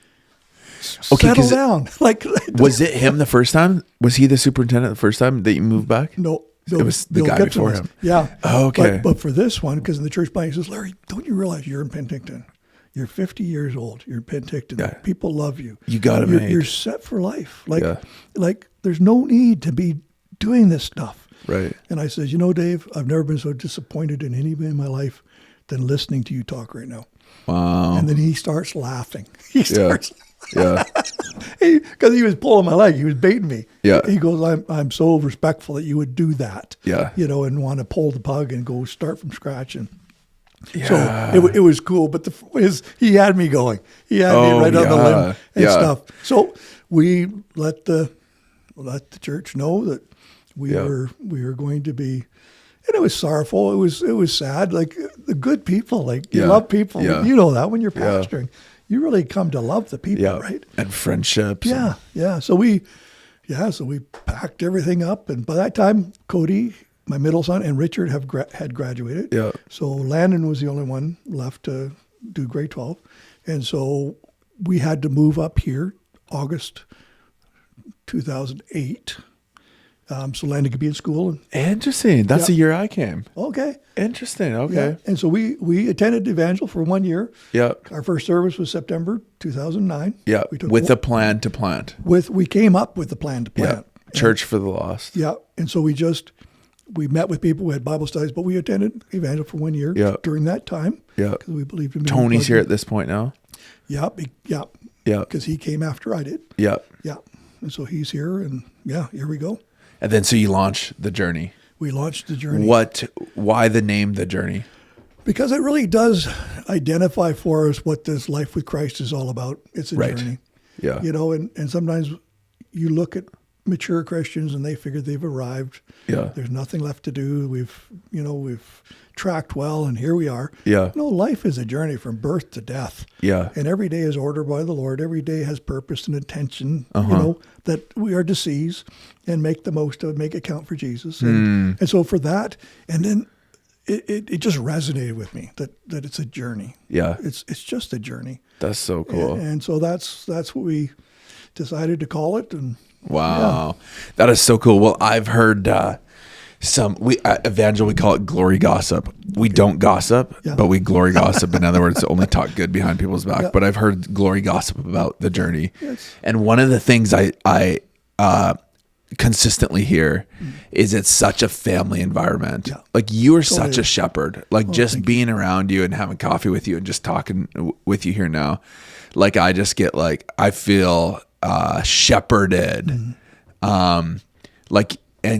[SPEAKER 2] settle down?
[SPEAKER 1] Was it him the first time? Was he the superintendent the first time that you moved back?
[SPEAKER 2] No.
[SPEAKER 1] It was the guy before him.
[SPEAKER 2] Yeah.
[SPEAKER 1] Oh, okay.
[SPEAKER 2] But for this one, because in the church planning, he says, Larry, don't you realize you're in Penticton? You're 50 years old. You're in Penticton. Yeah. People love you.
[SPEAKER 1] You got it made.
[SPEAKER 2] You're set for life. There's no need to be doing this stuff.
[SPEAKER 1] Right.
[SPEAKER 2] And I says, Dave, I've never been so disappointed in anybody in my life than listening to you talk right now.
[SPEAKER 1] Wow.
[SPEAKER 2] And then he starts laughing.
[SPEAKER 1] Yeah.
[SPEAKER 2] Because he was pulling my leg. He was baiting me.
[SPEAKER 1] Yeah.
[SPEAKER 2] He goes, I'm so respectful that you would do that.
[SPEAKER 1] Yeah.
[SPEAKER 2] And want to pull the plug and go start from scratch. And
[SPEAKER 1] Yeah.
[SPEAKER 2] So it was cool. But he had me going. He had me right on the limb and stuff. So we let the church know that we were going to be. And it was sorrowful. It was sad. Like the good people, like you love people.
[SPEAKER 1] Yeah.
[SPEAKER 2] You know that when you're pastoring, you really come to love the people, right?
[SPEAKER 1] And friendships.
[SPEAKER 2] Yeah. So we packed everything up, and by that time, Cody, my middle son, and Richard had graduated.
[SPEAKER 1] Yeah.
[SPEAKER 2] So Landon was the only one left to do grade 12, and so we had to move up here August 2008. So Landon could be in school.
[SPEAKER 1] Interesting. That's the year I came.
[SPEAKER 2] Okay.
[SPEAKER 1] Interesting. Okay.
[SPEAKER 2] Yeah. And so we attended Evangel for 1 year.
[SPEAKER 1] Yeah.
[SPEAKER 2] Our first service was September 2009.
[SPEAKER 1] Yeah. With a plan to plant.
[SPEAKER 2] We came up with the plan to plant.
[SPEAKER 1] Yeah. Church for the Lost.
[SPEAKER 2] Yeah. And so we met with people, we had Bible studies, but we attended Evangel for 1 year during that time.
[SPEAKER 1] Yeah.
[SPEAKER 2] Because we believed in
[SPEAKER 1] Tony's here at this point now.
[SPEAKER 2] Yeah. Yeah.
[SPEAKER 1] Yeah.
[SPEAKER 2] Because he came after I did.
[SPEAKER 1] Yeah.
[SPEAKER 2] Yeah. And so he's here, and here we go.
[SPEAKER 1] And then so you launch The Journey.
[SPEAKER 2] We launched The Journey.
[SPEAKER 1] Why the name The Journey?
[SPEAKER 2] Because it really does identify for us what this life with Christ is all about. It's a journey.
[SPEAKER 1] Yeah.
[SPEAKER 2] And sometimes you look at mature Christians and they figure they've arrived.
[SPEAKER 1] Yeah.
[SPEAKER 2] There's nothing left to do. We've tracked well, and here we are.
[SPEAKER 1] Yeah.
[SPEAKER 2] No, life is a journey from birth to death.
[SPEAKER 1] Yeah.
[SPEAKER 2] And every day is ordered by the Lord. Every day has purpose and intention, that we are to seize and make the most of it, make it count for Jesus. And so for that, and then it just resonated with me that it's a journey.
[SPEAKER 1] Yeah.
[SPEAKER 2] It's just a journey.
[SPEAKER 1] That's so cool.
[SPEAKER 2] And so that's what we decided to call it. And
[SPEAKER 1] wow. That is so cool. Well, I've heard Evangel, we call it glory gossip. We don't gossip, but we glory gossip. In other words, only talk good behind people's back. Yeah. But I've heard glory gossip about The Journey. Yes. And one of the things I consistently hear is it's such a family environment. Yeah. Like you are such a shepherd. Like just being around you and having coffee with you and just talking with you here now. Like I just get I feel shepherded. And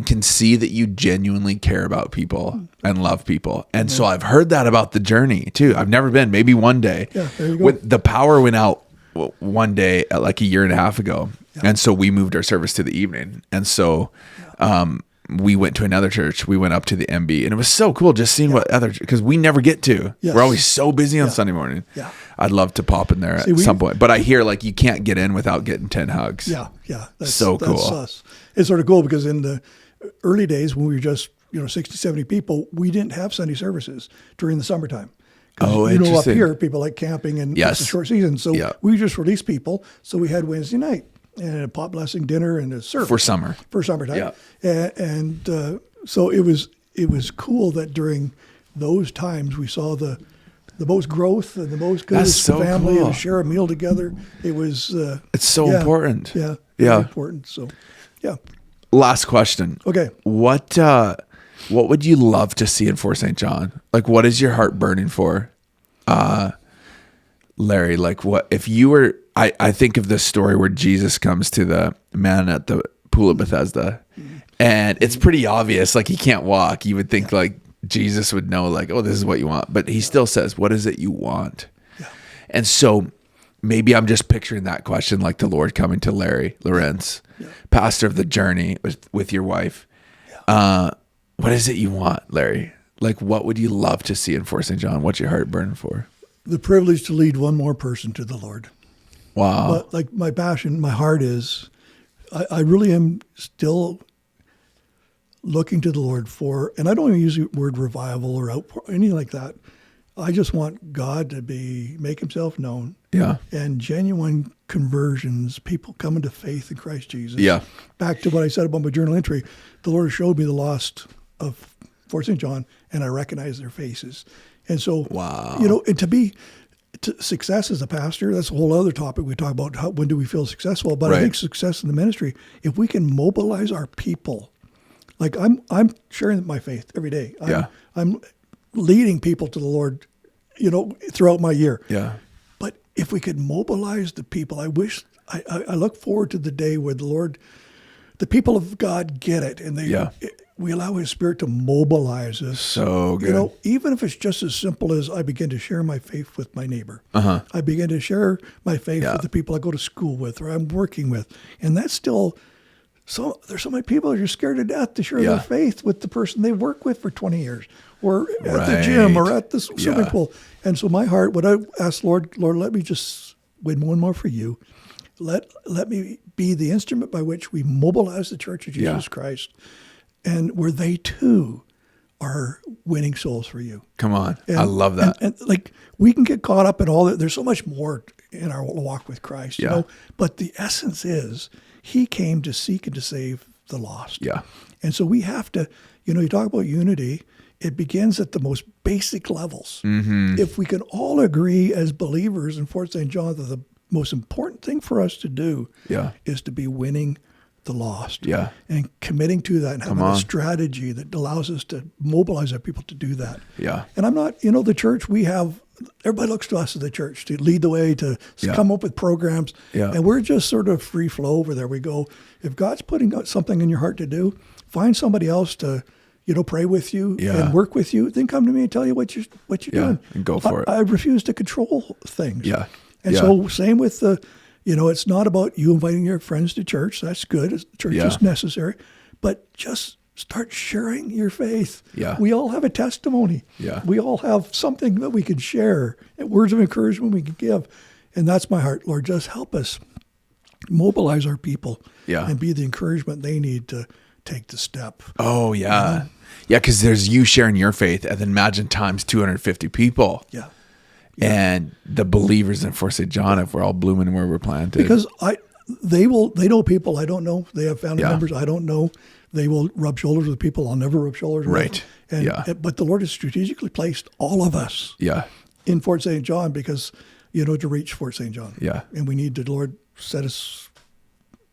[SPEAKER 1] can see that you genuinely care about people and love people. And so I've heard that about The Journey too. I've never been, maybe one day.
[SPEAKER 2] Yeah, there you go.
[SPEAKER 1] The power went out one day like a year and a half ago. Yeah. And so we moved our service to the evening. And so we went to another church. We went up to the MB, and it was so cool just seeing what other, because we never get to. Yes. We're always so busy on Sunday morning. Yeah. I'd love to pop in there at some point. But I hear you can't get in without getting 10 hugs.
[SPEAKER 2] Yeah. That's
[SPEAKER 1] so cool.
[SPEAKER 2] That's us. It's sort of cool because in the early days when we were just 60, 70 people, we didn't have Sunday services during the summertime.
[SPEAKER 1] Oh, interesting.
[SPEAKER 2] Up here, people like camping and it's a short season. So we just released people. So we had Wednesday night and a pot blessing dinner and a service.
[SPEAKER 1] For summertime.
[SPEAKER 2] Yeah. And so it was cool that during those times we saw the most growth and the most good family and share a meal together. It was
[SPEAKER 1] it's so important.
[SPEAKER 2] Yeah. Very important. So
[SPEAKER 1] last question.
[SPEAKER 2] Okay.
[SPEAKER 1] What would you love to see in Fort St. John? Like what is your heart burning for? Larry, like what if you were I think of this story where Jesus comes to the man at the pool of Bethesda, and it's pretty obvious, like he can't walk. You would think like Jesus would know, like, oh, this is what you want. But he still says, what is it you want? Yeah. And so maybe I'm just picturing that question like the Lord coming to Larry Lorentz, pastor of The Journey with your wife. Yeah. What is it you want, Larry? Like, what would you love to see in Fort St. John? What's your heart burning for?
[SPEAKER 2] The privilege to lead one more person to the Lord.
[SPEAKER 1] Wow.
[SPEAKER 2] But like my passion, my heart is, I really am still looking to the Lord for, and I don't even use the word revival or outpour, anything like that. I just want God to make himself known.
[SPEAKER 1] Yeah.
[SPEAKER 2] And genuine conversions, people coming to faith in Christ Jesus.
[SPEAKER 1] Yeah. Back
[SPEAKER 2] to what I said about my journal entry, the Lord showed me the lost of Fort St. John, and I recognize their faces. And so,
[SPEAKER 1] wow.
[SPEAKER 2] And success as a pastor, that's a whole other topic. We talk about when do we feel successful, but I think success in the ministry, if we can mobilize our people, like I'm sharing my faith every day. I'm leading people to the Lord, throughout my year.
[SPEAKER 1] Yeah.
[SPEAKER 2] But if we could mobilize the people, I look forward to the day where the people of God get it, and we allow His Spirit to mobilize us.
[SPEAKER 1] So good.
[SPEAKER 2] You know, even if it's just as simple as I begin to share my faith with my neighbor. I begin to share my faith with the people I go to school with or I'm working with. And that's still, there's so many people that are scared to death to share their faith with the person they work with for 20 years or at the gym or at the swimming pool. And so my heart, what I asked Lord, let me just win one more for you. Let me be the instrument by which we mobilize the Church of Jesus Christ, and where they too are winning souls for you.
[SPEAKER 1] Come on. I love that.
[SPEAKER 2] And like, we can get caught up in all that. There's so much more in our walk with Christ, you know, but the essence is He came to seek and to save the lost.
[SPEAKER 1] Yeah.
[SPEAKER 2] And so we have to, you know, you talk about unity, it begins at the most basic levels. If we can all agree as believers in Fort St. John that the most important thing for us to do is to be winning the lost and committing to that and having a strategy that allows us to mobilize our people to do that. And I'm not, you know, the church, everybody looks to us as the church to lead the way, to come up with programs. And we're just sort of free flow over there. We go, if God's putting out something in your heart to do, find somebody else to, you know, pray with you and work with you, then come to me and tell you what you're doing.
[SPEAKER 1] And go for it.
[SPEAKER 2] I refuse to control things. And so same with you know, it's not about you inviting your friends to church. That's good. Church is necessary. But just start sharing your faith. We all have a testimony. We all have something that we can share, and words of encouragement we can give. And that's my heart, Lord. Just help us mobilize our people and be the encouragement they need to take the step.
[SPEAKER 1] Oh, yeah. You know? Yeah, because there's you sharing your faith, and then imagine times 250 people. And the believers in Fort St. John, if we're all blooming where we're planted.
[SPEAKER 2] Because they know people I don't know. They have family members I don't know. They will rub shoulders with people I'll never rub shoulders with. But the Lord has strategically placed all of us in Fort St. John because, you know, to reach Fort St. John. And we need the Lord set us,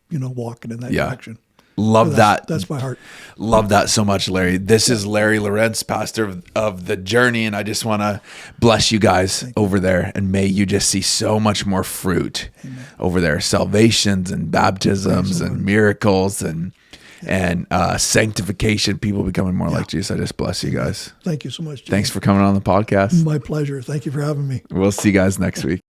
[SPEAKER 2] you know, walking in that direction.
[SPEAKER 1] Love that.
[SPEAKER 2] That's my heart.
[SPEAKER 1] Love that so much, Larry. This is Larry Lorentz, pastor of The Journey, and I just want to bless you guys over there, and may you just see so much more fruit over there. Salvations and baptisms and miracles and sanctification, people becoming more like Jesus. I just bless you guys.
[SPEAKER 2] Thank you so much, Jim.
[SPEAKER 1] Thanks for coming on the podcast.
[SPEAKER 2] My pleasure. Thank you for having me.
[SPEAKER 1] We'll see you guys next week.